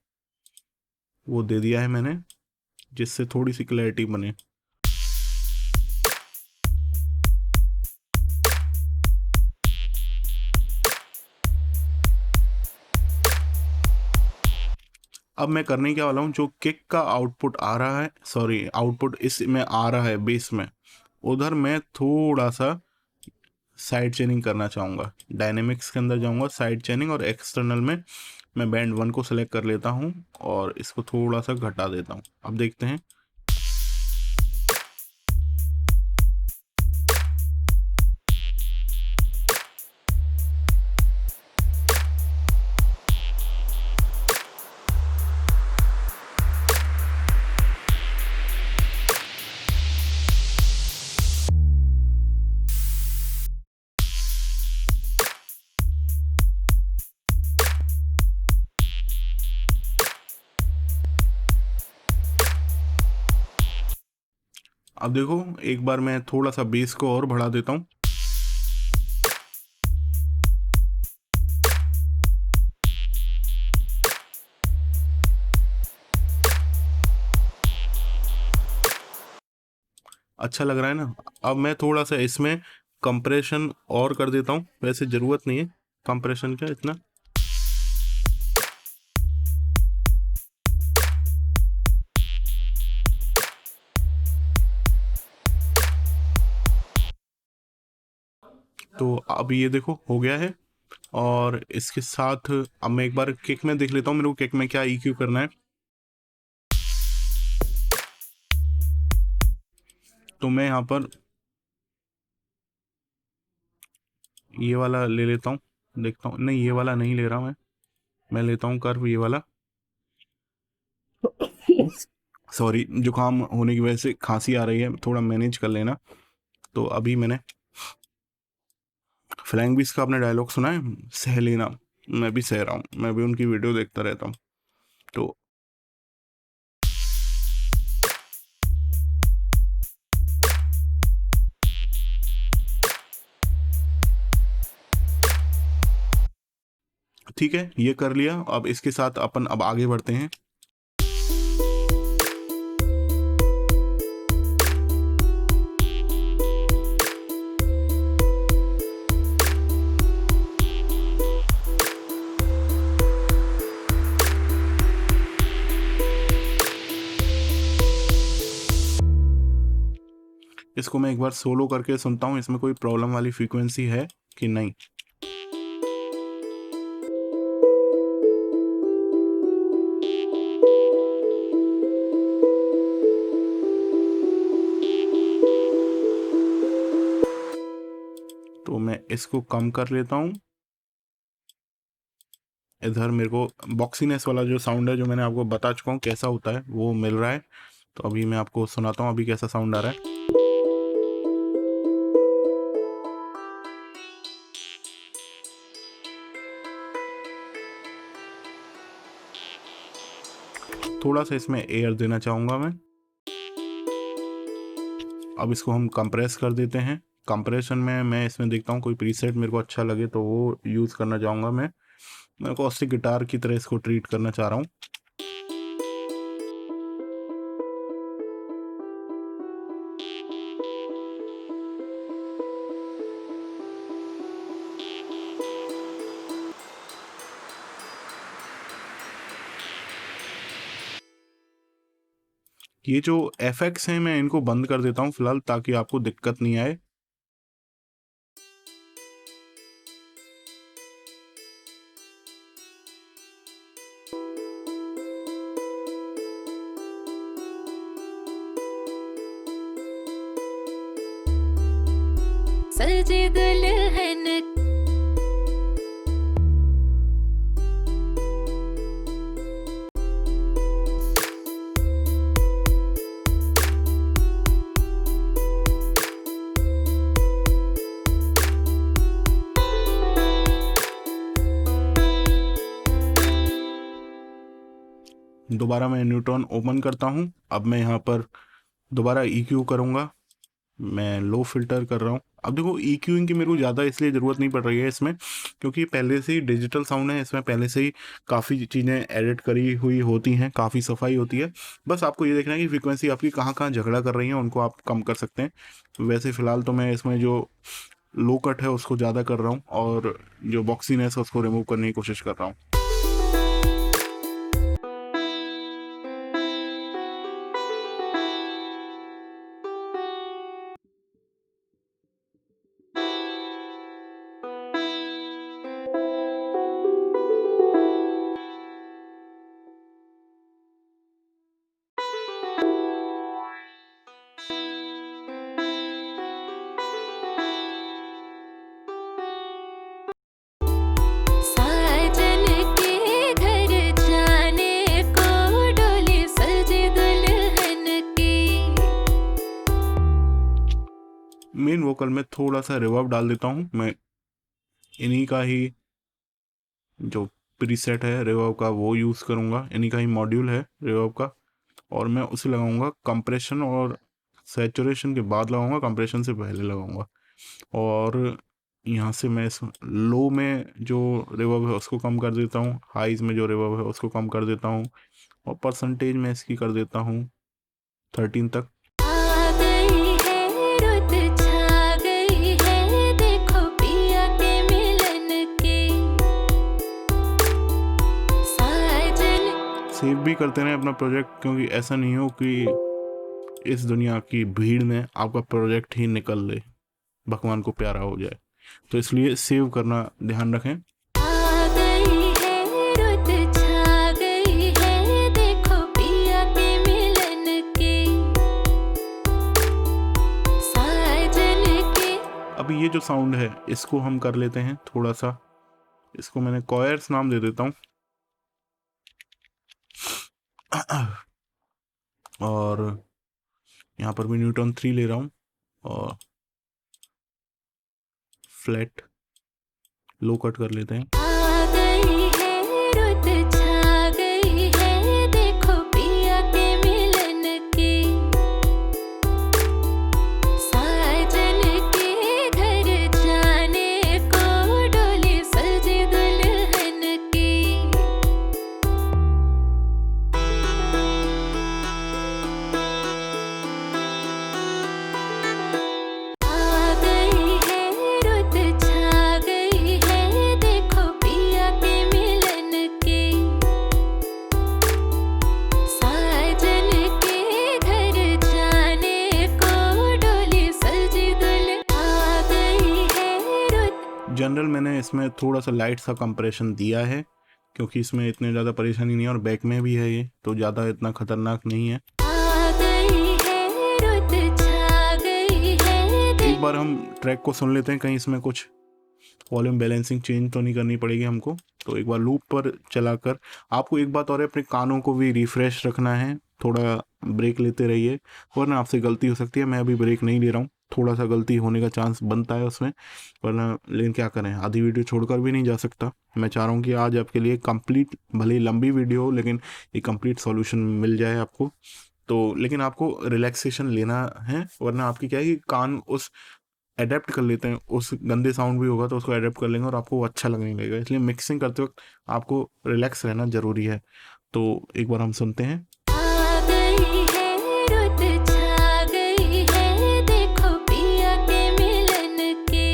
वो दे दिया है मैंने, जिससे थोड़ी सी क्लैरिटी बने। अब मैं करने क्या वाला हूँ, जो किक का आउटपुट आ रहा है, आउटपुट इसमें आ रहा है बेस में, उधर मैं थोड़ा सा साइड चेनिंग करना चाहूँगा। डायनेमिक्स के अंदर जाऊँगा, साइड चेनिंग, और एक्सटर्नल में मैं बैंड 1 को सेलेक्ट कर लेता हूँ और इसको थोड़ा सा घटा देता हूँ। अब देखते हैं। अब देखो, एक बार मैं थोड़ा सा बेस को और बढ़ा देता हूँ। अच्छा लग रहा है ना। अब मैं थोड़ा सा इसमें कंप्रेशन और कर देता हूँ, वैसे ज़रूरत नहीं है कंप्रेशन का इतना। तो अब ये देखो हो गया है। और इसके साथ अब मैं एक बार किक में देख लेता हूँ मेरे को किक में क्या EQ करना है। तो मैं यहाँ पर ये वाला ले लेता हूँ, देखता हूँ। नहीं, ये वाला नहीं ले रहा मैं लेता हूँ कर्व ये वाला। सॉरी, जुकाम होने की वजह से खांसी आ रही है, थोड़ा मैनेज कर लेना। तो अभी मैंने फ्लैंक बीस का अपने डायलॉग सुना है, सह लेना। मैं भी सह रहा हूँ, मैं भी उनकी वीडियो देखता रहता हूँ। तो ठीक है, ये कर लिया। अब इसके साथ अपन अब आगे बढ़ते हैं। इसको मैं एक बार सोलो करके सुनता हूँ, इसमें कोई प्रॉब्लम वाली फ्रीक्वेंसी है कि नहीं। तो मैं इसको कम कर लेता हूँ। इधर मेरे को बॉक्सीनेस वाला जो साउंड है, जो मैंने आपको बता चुका हूँ कैसा होता है, वो मिल रहा है। तो अभी मैं आपको सुनाता हूँ अभी कैसा साउंड आ रहा है। थोड़ा सा इसमें एयर देना चाहूँगा मैं। अब इसको हम कंप्रेस कर देते हैं। कंप्रेशन में मैं इसमें देखता हूँ कोई प्रीसेट मेरे को अच्छा लगे तो वो यूज़ करना चाहूँगा मैं अकॉस्टिक गिटार की तरह इसको ट्रीट करना चाह रहा हूँ। ये जो एफेक्ट्स हैं मैं इनको बंद कर देता हूँ फिलहाल, ताकि आपको दिक्कत नहीं आए। सजी दुल्हन दोबारा मैं न्यूट्रॉन ओपन करता हूँ। अब मैं यहाँ पर दोबारा EQ करूँगा। मैं लो फिल्टर कर रहा हूँ। अब देखो EQing की मेरे को ज़्यादा इसलिए ज़रूरत नहीं पड़ रही है इसमें, क्योंकि पहले से ही डिजिटल साउंड है, इसमें पहले से ही काफ़ी चीज़ें एडिट करी हुई होती हैं, काफ़ी सफाई होती है। बस आपको ये देखना है कि फ्रीक्वेंसी आपकी कहाँ कहाँ झगड़ा कर रही है, उनको आप कम कर सकते हैं। वैसे फ़िलहाल तो मैं इसमें जो लो कट है उसको ज़्यादा कर रहा हूँ, और जो बॉक्सीनेस है उसको रिमूव करने की कोशिश कर रहा हूँ। साजन के घर जाने को डोली सजी दुल्हन की। मेन वोकल में थोड़ा सा रिवर्ब डाल देता हूँ मैं, इन्हीं का ही जो प्रीसेट है रिवर्ब का वो यूज़ करूँगा, इन्हीं का ही मॉड्यूल है रिवर्ब का, और मैं उसे लगाऊंगा कंप्रेशन और सैचुरेशन के बाद लगाऊंगा, कंप्रेशन से पहले लगाऊंगा। और यहाँ से मैं इस लो में जो रिवर्ब है उसको कम कर देता हूँ, हाइज में जो रिवर्ब है उसको कम कर देता हूँ, और परसेंटेज में इसकी कर देता हूँ 13 तक। आ गई है रुत छा गई है देखो पिया के मिलन की। साजन सेव भी करते रहें अपना प्रोजेक्ट, क्योंकि ऐसा नहीं हो कि इस दुनिया की भीड़ में आपका प्रोजेक्ट ही निकल ले, भगवान को प्यारा हो जाए। तो इसलिए सेव करना ध्यान रखें। आ गई है रुत छा गई है देखो पिया के मिलन की साजन के। अब ये जो साउंड है इसको हम कर लेते हैं थोड़ा सा, इसको मैंने कॉयर्स नाम दे देता हूँ और यहाँ पर भी न्यूटन 3 ले रहा हूँ और फ्लैट लो कट कर लेते हैं। आ गई है रुत छा गई है देखो पिया के मिलन की साजन के घर जाने को डोली सजी दुल्हन की। आ गई है रुत छा गई है देखो पिया के मिलन की साजन के घर जाने को डोली सजी दुल्हन। आ गई है रुत। जनरल मैंने इसमें थोड़ा सा लाइट सा कंप्रेशन दिया है क्योंकि इसमें इतने ज़्यादा परेशानी नहीं है और बैक में भी है ये, तो ज़्यादा इतना खतरनाक नहीं है। आ गई है रुत छा गई है। एक बार हम ट्रैक को सुन लेते हैं, कहीं इसमें कुछ वॉल्यूम बैलेंसिंग चेंज तो नहीं करनी पड़ेगी हमको। तो एक बार लूप पर चलाकर, आपको एक बात और है, अपने कानों को भी रिफ्रेश रखना है, थोड़ा ब्रेक लेते रहिए वरना आपसे गलती हो सकती है। मैं अभी ब्रेक नहीं ले रहा हूँ, थोड़ा सा गलती होने का चांस बनता है उसमें, वरना लेकिन क्या करें, आधी वीडियो छोड़कर भी नहीं जा सकता। मैं चाह रहा हूँ कि आज आपके लिए कंप्लीट, भले ही लंबी वीडियो हो लेकिन एक कंप्लीट सॉल्यूशन मिल जाए आपको। तो लेकिन आपको रिलैक्सेशन लेना है, वरना आपकी क्या है कि कान उस अडेप्ट कर लेते हैं, उस गंदे साउंड भी होगा तो उसको अडेप्ट कर लेंगे और आपको वो अच्छा लगने लगेगा। इसलिए मिक्सिंग करते वक्त आपको रिलैक्स रहना ज़रूरी है। तो एक बार हम सुनते हैं। आ गई है रुत छा गई है देखो पिया के मिलन की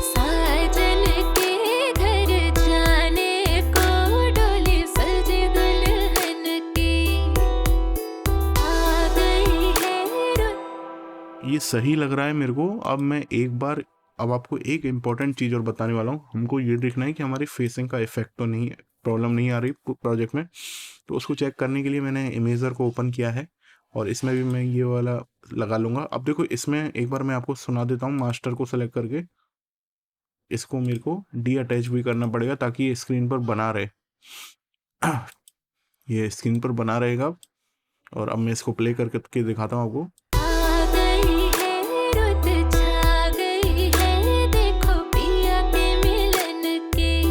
साजन के घर जाने को डोली सजी दुल्हन की। आ गई है रुत। ये सही लग रहा है मेरे को। अब मैं एक बार, अब आपको एक इम्पॉर्टेंट चीज़ और बताने वाला हूँ। हमको ये देखना है कि हमारी फेसिंग का इफेक्ट तो नहीं, प्रॉब्लम नहीं आ रही प्रोजेक्ट में। तो उसको चेक करने के लिए मैंने इमेजर को ओपन किया है और इसमें भी मैं ये वाला लगा लूँगा। अब देखो इसमें एक बार मैं आपको सुना देता हूँ, मास्टर को सेलेक्ट करके इसको मेरे को डी अटैच भी करना पड़ेगा ताकि ये स्क्रीन पर बना रहे। ये स्क्रीन पर बना रहेगा। और अब मैं इसको प्ले करके दिखाता हूँ आपको। आ गई है रुत छा गई है देखो पिया के मिलन की।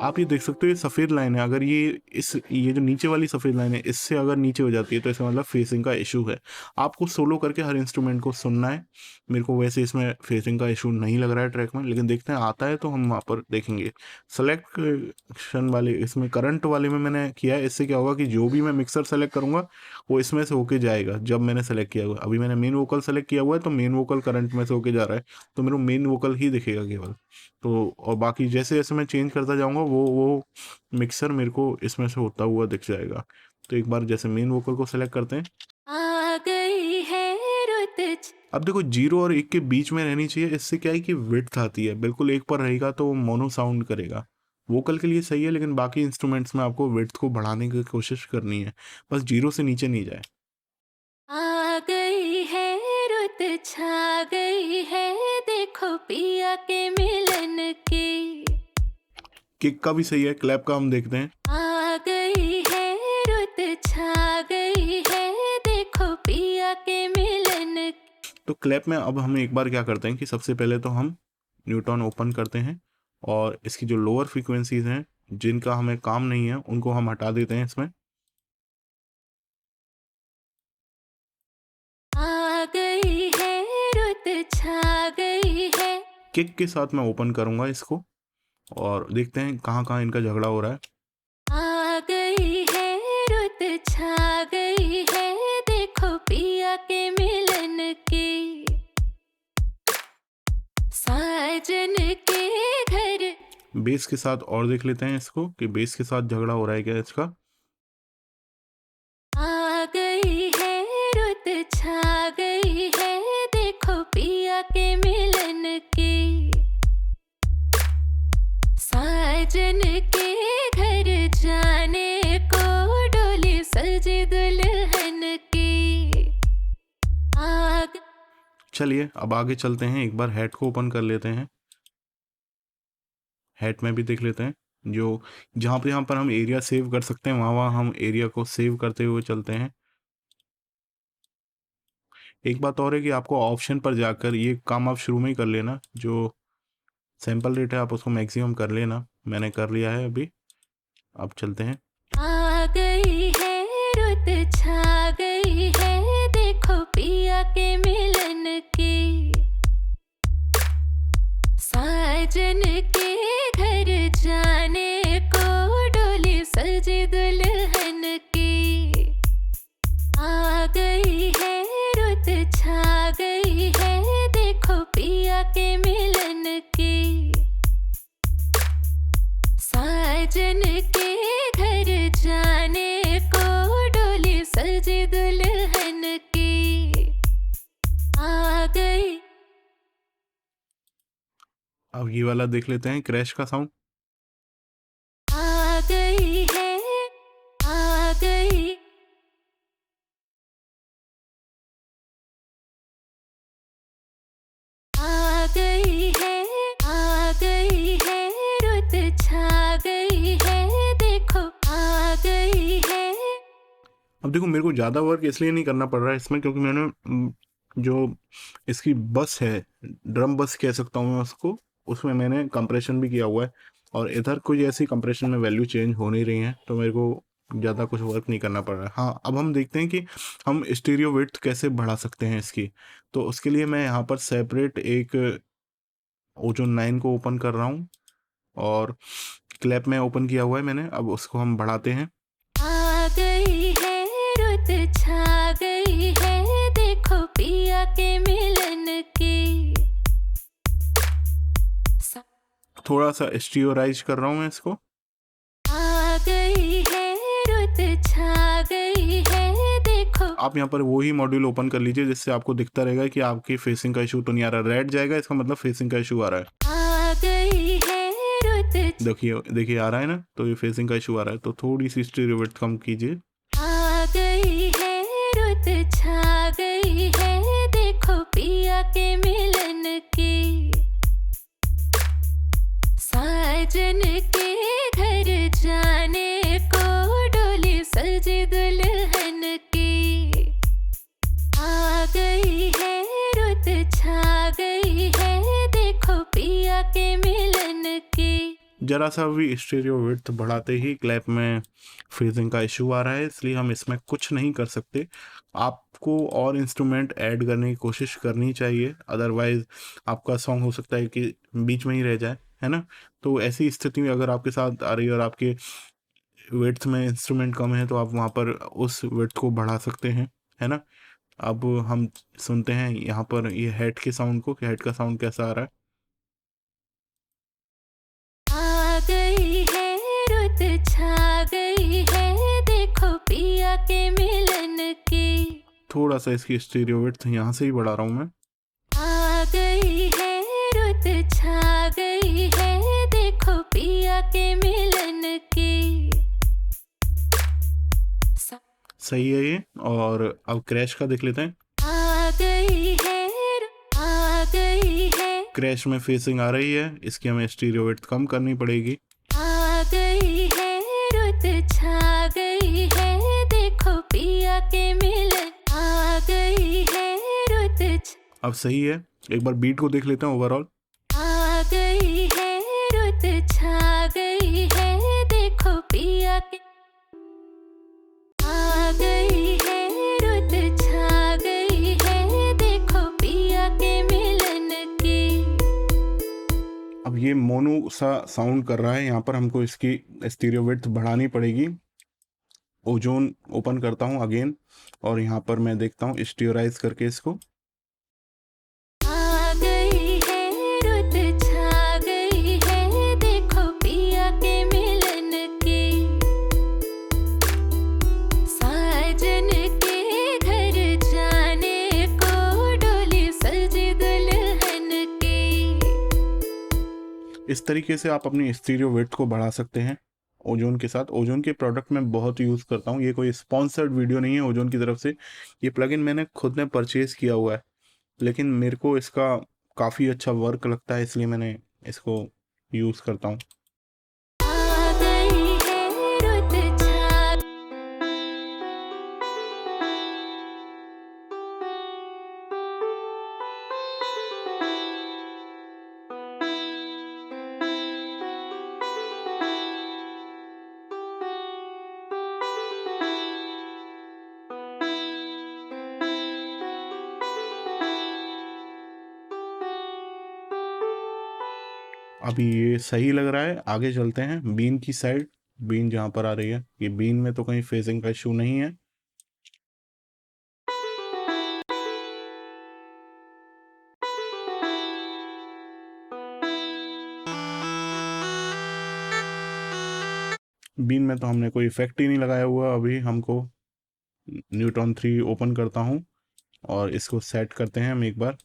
आप ये देख सकते हो, ये सफ़ेद लाइन है। अगर ये जो नीचे वाली सफ़ेद लाइन है, इससे अगर नीचे हो जाती है तो इसका मतलब फेसिंग का इशू है। आपको सोलो करके हर इंस्ट्रूमेंट को सुनना है। मेरे को वैसे इसमें फेसिंग का इशू नहीं लग रहा है ट्रैक में, लेकिन देखते हैं आता है तो हम वहाँ पर देखेंगे। सेलेक्शन वाले, इसमें करंट वाले में मैंने किया है। इससे क्या होगा कि जो भी मैं मिक्सर सेलेक्ट करूँगा वो इसमें से होके जाएगा जब मैंने सेलेक्ट किया हुआ है। अभी मैंने मेन वोकल सेलेक्ट किया हुआ है तो मेन वोकल करंट में से होके जा रहा है, तो मेरे को मेन वोकल ही दिखेगा केवल। तो और बाकी जैसे जैसे मैं चेंज करता जाऊँगा वो मिक्सर मेरे को इसमें से होता हुआ दिख जाएगा। तो एक बार जैसे मेन वोकल को सेलेक्ट करते हैं। आ गई है रुत। अब देखो 0 और 1 के बीच में रहनी चाहिए। इससे क्या है कि विड्थ आती है, बिल्कुल एक पर रहेगा तो वो मोनो साउंड करेगा। वोकल के लिए सही है, लेकिन बाकी इंस्ट्रूमेंट्स में आपको विड्थ को बढ़ाने की कोशिश करनी है, बस 0 से नीचे नहीं जाए। आ गई है रुत छा गई है देखो पिया के मिलन की। किक का भी सही है, क्लैप का हम देखते हैं। आ गई है रुत छा गई है देखो पिया के मिलन। तो क्लैप में अब हम एक बार क्या करते हैं कि सबसे पहले तो हम न्यूटन ओपन करते हैं और इसकी जो लोअर फ्रीक्वेंसीज हैं जिनका हमें काम नहीं है उनको हम हटा देते हैं इसमें। आ गई है रुत छा गई है। किक के साथ मैं ओपन करूंगा इसको और देखते हैं कहाँ कहाँ इनका झगड़ा हो रहा है। आ गई है रुत छा गई है देखो पिया के मिलन की साजन के घर। बेस के साथ और देख लेते हैं इसको कि बेस के साथ झगड़ा हो रहा है क्या इसका। आ गई है रुत छा गई है देखो पिया के मिलन साजन के घर जाने को डोली सजी दुल्हन की आग। चलिए अब आगे चलते हैं, एक बार हैट को ओपन कर लेते हैं। हैट में भी देख लेते हैं जो जहाँ पर हम एरिया सेव कर सकते हैं वहाँ हम एरिया को सेव करते हुए चलते हैं। एक बात और है कि आपको ऑप्शन पर जाकर ये काम आप शुरू में ही कर लेना, जो सैंपल रेट है आप उसको मैक्सिमम कर लेना। मैंने कर लिया है अभी। अब चलते हैं। आ गई है रुत छा गई है देखो पिया के मिलन की, साजन के घर जाने को डोली सजी दुल्हन की आ गई है रुत छा गई है देखो पिया के मिलन की, साजन के घर जाने को डोली सजी दुल्हन की आ गई। अब ये वाला देख लेते हैं क्रैश का साउंड। आ गई है आ गई। आ गई है रुत छा गई है देखो आ गई है। अब देखो मेरे को ज़्यादा वर्क इसलिए नहीं करना पड़ रहा है इसमें क्योंकि मैंने जो इसकी बस है, ड्रम बस कह सकता हूँ मैं उसको, उसमें मैंने कंप्रेशन भी किया हुआ है और इधर कोई ऐसी कंप्रेशन में वैल्यू चेंज हो नहीं रही है, तो मेरे को ज़्यादा कुछ वर्क नहीं करना पड़ रहा है। हाँ, अब हम देखते हैं कि हम स्टीरियो विड्थ कैसे बढ़ा सकते हैं इसकी। तो उसके लिए मैं यहाँ पर सेपरेट एक ओजोन 9 को ओपन कर रहा हूँ और क्लैप में ओपन किया हुआ है मैंने। अब उसको हम बढ़ाते हैं। आ गई है रुत छा गई है देखो पिया के मिलन की, थोड़ा सा स्टीरियोराइज कर रहा हूँ मैं इसको। आ गई है रुत छा गई है देखो। आप यहाँ पर वही मॉड्यूल ओपन कर लीजिए जिससे आपको दिखता रहेगा कि आपकी फेसिंग का इशू तो नहीं आ रहा। रेड जाएगा इसका मतलब फेसिंग का इशू आ रहा है। आ गई है रुत देखिए आ रहा है ना, तो ये फेसिंग का इशू आ रहा है, तो थोड़ी सी स्टीरियो विड्थ कम कीजिए। आ गई है रुत छा गई है देखो पिया के मिलन की, साजन के घर जाने को डोली सजी दुल्हन की आ गई है रुत छा गई है देखो पिया के मिलन की। जरा सा भी स्टीरियो विड्थ बढ़ाते ही क्लैप में फेजिंग का इशू आ रहा है, इसलिए हम इसमें कुछ नहीं कर सकते। आपको और इंस्ट्रूमेंट ऐड करने की कोशिश करनी चाहिए, अदरवाइज आपका सॉन्ग हो सकता है कि बीच में ही रह जाए, है ना। तो ऐसी स्थिति में अगर आपके साथ आ रही है और आपके विड्थ में इंस्ट्रूमेंट कम है तो आप वहाँ पर उस विड्थ को बढ़ा सकते हैं, है ना। अब हम सुनते हैं यहाँ पर ये हेड के साउंड को कि हेड का साउंड कैसा आ रहा है। आ गई है रुत छा गई है देखो पिया के मिलन की, थोड़ा सा इसकी स्टीरियो विड्थ यहाँ से ही बढ़ा रहा हूँ मैं। आ गई है रुत छा गई है देखो पिया के मिलन की। सही है ये। और अब क्रैश का देख लेते हैं। आ गई है क्रैश में फेसिंग आ रही है, इसकी हमें स्टीरियो विड्थ कम करनी पड़ेगी। आ गई है रुत छा गई है देखो पिया के मिलन आ गई है रुत। अब सही है, एक बार बीट को देख लेते हैं ओवरऑल। आ गई है रुत छा गई है देखो पिया के आ गई है रुत छा गई है देखो पिया के मिलन की। अब ये मोनो सा साउंड कर रहा है, यहाँ पर हमको इसकी स्टीरियो विड्थ बढ़ानी पड़ेगी। ओजोन ओपन करता हूँ अगेन और यहाँ पर मैं देखता हूँ स्टीरियोराइज करके इसको। आ गई है रुत छा गई है देखो पिया के मिलन की, साजन के घर जाने को डोली सजी दुल्हन की। इस तरीके से आप अपनी स्टीरियो विड्थ को बढ़ा सकते हैं ओजोन के साथ। ओजोन के प्रोडक्ट मैं बहुत यूज़ करता हूँ, ये कोई स्पॉन्सर्ड वीडियो नहीं है ओजोन की तरफ से। ये प्लगइन मैंने खुद ने परचेज़ किया हुआ है, लेकिन मेरे को इसका काफ़ी अच्छा वर्क लगता है, इसलिए मैंने इसको यूज़ करता हूँ। आ गई है रुत छा अभी ये सही लग रहा है, आगे चलते हैं बीन की साइड। बीन जहाँ पर आ रही है, ये बीन में तो कहीं फेजिंग का इशू नहीं है। बीन में तो हमने कोई इफेक्ट ही नहीं लगाया हुआ। अभी हमको न्यूट्रॉन 3 ओपन करता हूँ और इसको सेट करते हैं हम एक बार।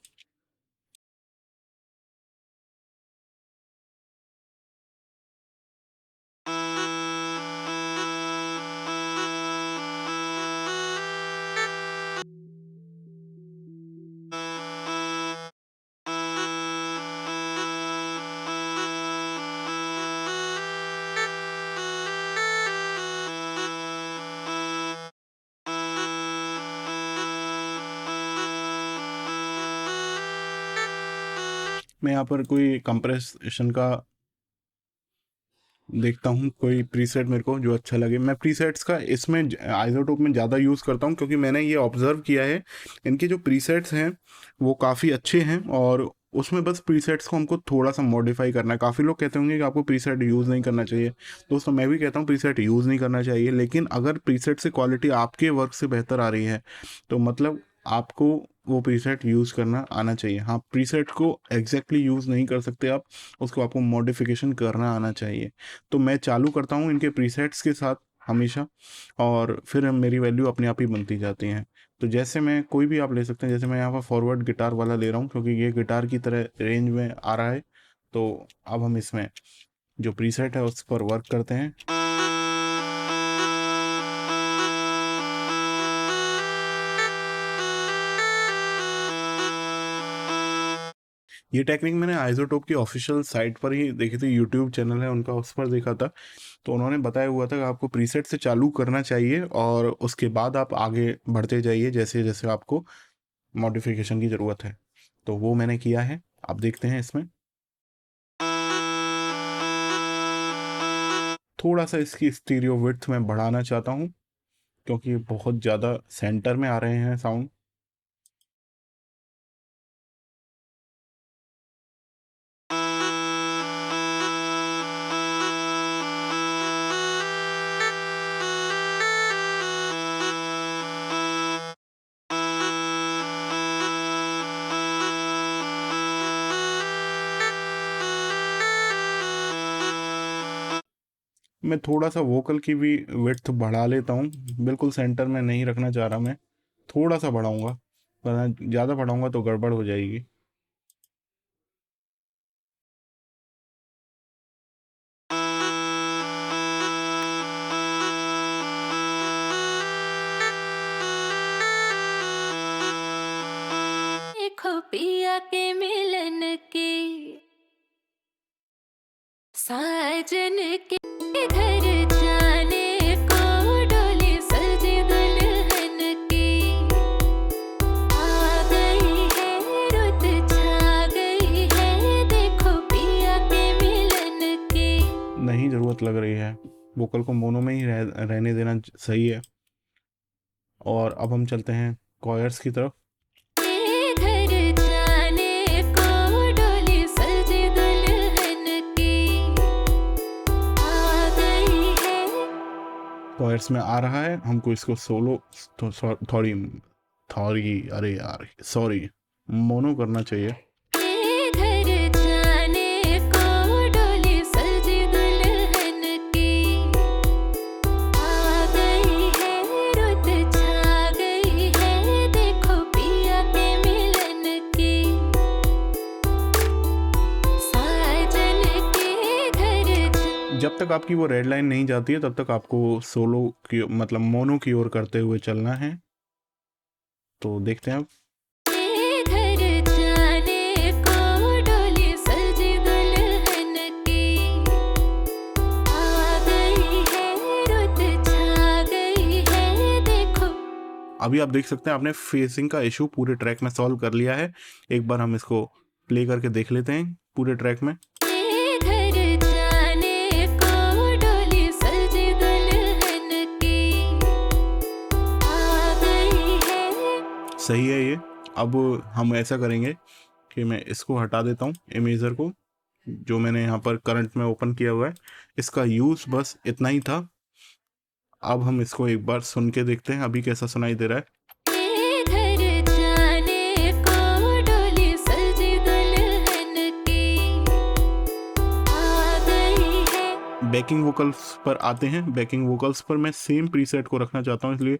मैं यहाँ पर कोई कंप्रेशन का देखता हूँ, कोई प्रीसेट मेरे को जो अच्छा लगे। मैं प्रीसेट्स का इसमें आइसोटोप में ज़्यादा यूज़ करता हूँ, क्योंकि मैंने ये ऑब्ज़र्व किया है इनके जो प्रीसेट्स हैं वो काफ़ी अच्छे हैं, और उसमें बस प्रीसेट्स को हमको थोड़ा सा मॉडिफाई करना है। काफ़ी लोग कहते होंगे कि आपको प्रीसेट यूज़ नहीं करना चाहिए। दोस्तों, मैं भी कहता हूँ प्रीसेट यूज़ नहीं करना चाहिए, लेकिन अगर प्रीसेट से क्वालिटी आपके वर्क से बेहतर आ रही है तो मतलब आपको वो प्रीसेट यूज़ करना आना चाहिए। हाँ, प्रीसेट को एग्जैक्टली यूज़ नहीं कर सकते आप, उसको आपको मॉडिफिकेशन करना आना चाहिए। तो मैं चालू करता हूँ इनके प्रीसेट्स के साथ हमेशा, और फिर मेरी वैल्यू अपने आप ही बनती जाती हैं। तो जैसे मैं कोई भी आप ले सकते हैं, जैसे मैं यहाँ पर फॉरवर्ड गिटार वाला ले रहा हूँ क्योंकि ये गिटार की तरह रेंज में आ रहा है। तो अब हम इसमें जो प्रीसेट है उस पर वर्क करते हैं। ये टेक्निक मैंने आइसोटोप की ऑफिशियल साइट पर ही देखी थी, यूट्यूब चैनल है उनका, उस पर देखा था। तो उन्होंने बताया हुआ था कि आपको प्रीसेट से चालू करना चाहिए और उसके बाद आप आगे बढ़ते जाइए जैसे जैसे आपको मॉडिफिकेशन की ज़रूरत है। तो वो मैंने किया है, आप देखते हैं इसमें। थोड़ा सा इसकी स्टीरियो विड्थ मैं बढ़ाना चाहता हूँ क्योंकि बहुत ज़्यादा सेंटर में आ रहे हैं साउंड। मैं थोड़ा सा वोकल की भी विड्थ बढ़ा लेता हूँ, बिल्कुल सेंटर में नहीं रखना चाह रहा मैं, थोड़ा सा बढ़ाऊँगा, वरना ज़्यादा बढ़ाऊँगा तो गड़बड़ हो जाएगी। देखो पिया के मिलन की साजन के घर जाने को डोली सजी दुल्हन की आ गई है रुत छा गई है देखो पिया के मिलन की। नहीं ज़रूरत लग रही है, वोकल को मोनो में ही रहने देना सही है। और अब हम चलते हैं कॉयर्स की तरफ। ये घर जाने को डोली सजी दुल्हन की आ गई है। कॉयर्स में आ रहा है, हमको इसको सोलो थोड़ी अरे यार सॉरी मोनो करना चाहिए। ये घर जाने को डोली सजी दुल्हन की आ गई है रुत छा गई है देखो पिया के मिलन की साजन के जब तक आपकी वो रेड लाइन नहीं जाती है तब तक आपको सोलो की मतलब मोनो की ओर करते हुए चलना है। तो देखते हैं अब। घर जाने को डोली सजी दुल्हन की, आ गई है रुत छा गई है देखो। अभी आप देख सकते हैं आपने फेसिंग का इशू पूरे ट्रैक में सॉल्व कर लिया है। एक बार हम इसको प्ले करके देख लेते हैं पूरे ट्रैक में। घर जाने को डोली सजी दुल्हन की, आ गई है। सही है ये। अब हम ऐसा करेंगे कि मैं इसको हटा देता हूँ इमेजर को, जो मैंने यहाँ पर करंट में ओपन किया हुआ है। इसका यूज़ बस इतना ही था। अब हम इसको एक बार सुन के देखते हैं अभी कैसा सुनाई दे रहा है। घर जाने को डोली सजी दुल्हन की, आ गई है। बैकिंग वोकल्स पर आते हैं। बैकिंग वोकल्स पर मैं सेम प्रीसेट को रखना चाहता हूँ, इसलिए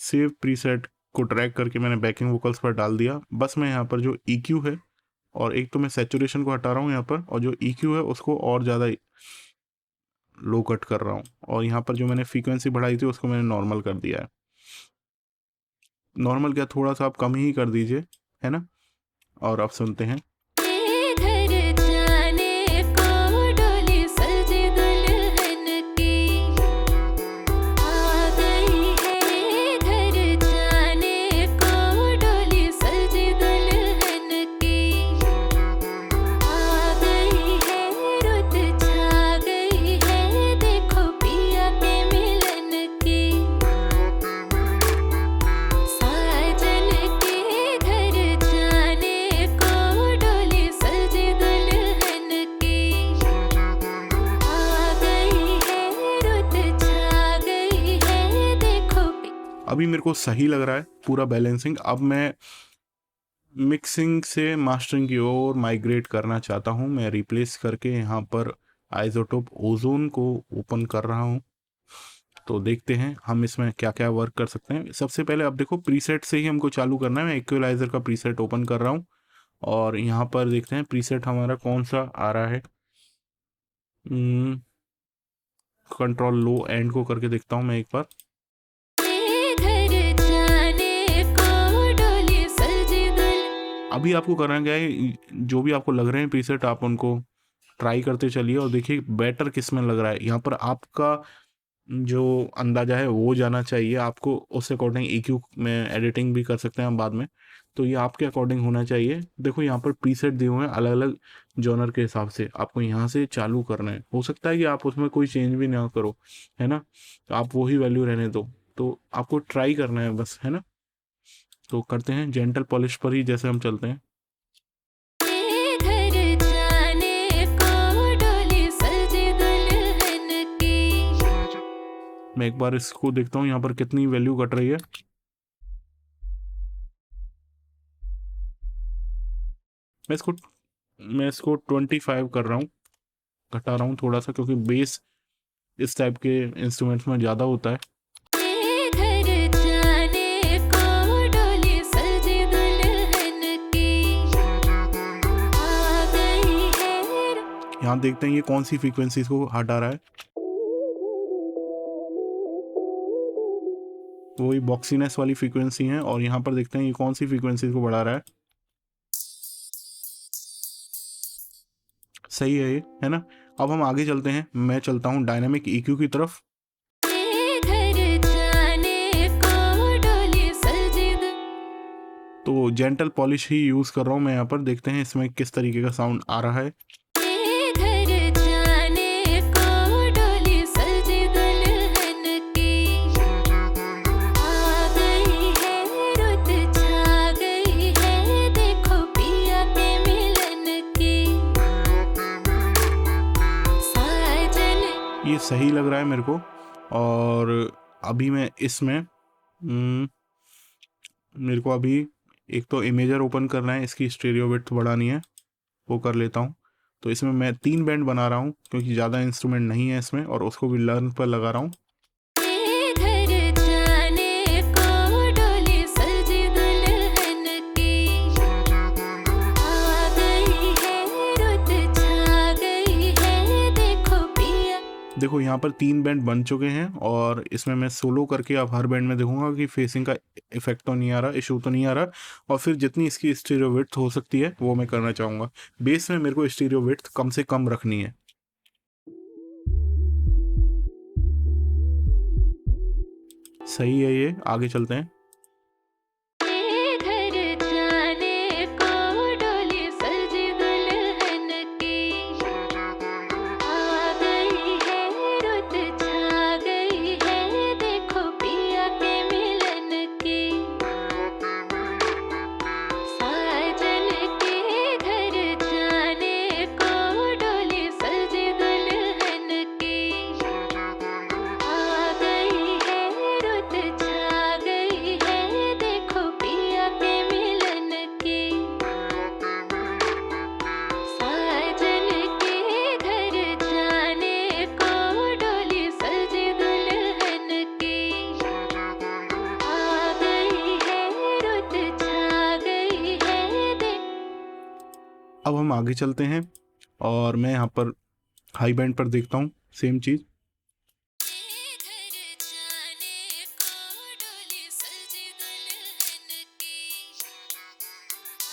सेव प्रीसेट को ड्रैग करके मैंने बैकिंग वोकल्स पर डाल दिया। बस मैं यहाँ पर जो EQ है, और एक तो मैं सैचुरेशन को हटा रहा हूँ यहाँ पर, और जो EQ है उसको और ज़्यादा लो कट कर रहा हूँ, और यहाँ पर जो मैंने फ्रीक्वेंसी बढ़ाई थी उसको मैंने नॉर्मल कर दिया है। नॉर्मल क्या, थोड़ा सा आप कम ही कर दीजिए, है ना। और अब सुनते हैं। घर जाने को डोली सजी दुल्हन की, आ गई है। घर जाने को डोली सजी दुल्हन की, आ गई है रुत छा गई है देखो पिया के मिलन की। साजन के घर जाने को डोली सजी दुल्हन की, आ गई है रुत छा गई है देखो। अभी मेरे को सही लग रहा है पूरा बैलेंसिंग। अब मैं मिक्सिंग से मास्टरिंग की ओर माइग्रेट करना चाहता हूँ। मैं रिप्लेस करके यहाँ पर आइसोटोप ओजोन को ओपन कर रहा हूँ। तो देखते हैं हम इसमें क्या क्या वर्क कर सकते हैं। सबसे पहले अब देखो प्रीसेट से ही हमको चालू करना है। मैं इक्वलाइजर का प्रीसेट ओपन कर रहा हूँ, और यहाँ पर देखते हैं प्रीसेट हमारा कौन सा आ रहा है। कंट्रोल लो एंड को करके देखता हूँ मैं एक बार। घर जाने को डोली सजी दुल्हन। अभी आपको करना क्या है, जो भी आपको लग रहे हैं प्रीसेट आप उनको ट्राई करते चलिए और देखिए बेटर किस में लग रहा है। यहाँ पर आपका जो अंदाजा है वो जाना चाहिए आपको। उस अकॉर्डिंग EQ में एडिटिंग भी कर सकते हैं हम बाद में। तो ये आपके अकॉर्डिंग होना चाहिए। देखो यहाँ पर प्रीसेट दिए हुए हैं अलग अलग जॉनर के हिसाब से, आपको यहाँ से चालू करना है। हो सकता है कि आप उसमें कोई चेंज भी ना करो, है ना, तो आप वही वैल्यू रहने दो। तो आपको ट्राई करना है बस, है ना। तो करते हैं जेंटल पॉलिश पर ही जैसे हम चलते हैं। घर जाने को डोली सजी दुल्हन की, मैं एक बार इसको देखता हूँ यहाँ पर कितनी वैल्यू कट रही है। मैं इसको 25 कर रहा हूँ, घटा रहा हूँ थोड़ा सा, क्योंकि बेस इस टाइप के इंस्ट्रूमेंट्स में ज़्यादा होता है। घर जाने को डोली सजी दुल्हन की, आ गई है। यहाँ देखते हैं ये कौन सी फ्रीक्वेंसी को हटा रहा है। वही बॉक्सीनेस वाली फ्रीक्वेंसी है, और यहाँ पर देखते हैं ये कौन सी फ्रीक्वेंसी को बढ़ा रहा है। सही है ये, है ना। अब हम आगे चलते हैं। मैं चलता हूँ डायनामिक EQ की तरफ। घर जाने को डोली सजी तो जेंटल पॉलिश ही यूज़ कर रहा हूँ मैं यहाँ पर। देखते हैं इसमें किस तरीके का साउंड आ रहा है। घर जाने को डोली सजी दुल्हन की, आ गई है रुत छा गई है देखो पिया के मिलन की। साजन ये सही लग रहा है मेरे को। और अभी मैं इसमें मेरे को अभी एक तो इमेजर ओपन करना है, इसकी स्टीरियो विड्थ बढ़ानी है, वो कर लेता हूँ। तो इसमें मैं 3 बैंड बना रहा हूँ क्योंकि ज़्यादा इंस्ट्रूमेंट नहीं है इसमें, और उसको भी लर्न पर लगा रहा हूँ। घर जाने को डोली सजी दुल्हन की, आ गई है रुत छा गई है देखो पिया। देखो यहाँ पर 3 बैंड बन चुके हैं और इसमें मैं सोलो करके अब हर बैंड में देखूंगा कि फेसिंग का इफेक्ट तो नहीं आ रहा, इशू तो नहीं आ रहा, और फिर जितनी इसकी स्टीरियो विड्थ हो सकती है वो मैं करना चाहूँगा। बेस में मेरे को स्टीरियो विड्थ कम से कम रखनी है। सही है, ये आगे चलते हैं। घर जाने को डोली सजी दुल्हन की, आ गई है रुत छा गई है, देखो पिया के मिलन की। साजन के घर जाने को डोली सजी दुल्हन की, आ गई है रुत छा गई है, देखो पिया के मिलन की। साजन के घर जाने को डोली सजी दुल्हन की, आ गई है रुत छा गई है, अब हम आगे चलते हैं और मैं यहाँ पर हाई बैंड पर देखता हूँ सेम चीज़। घर जाने को डोली सजी दुल्हन की,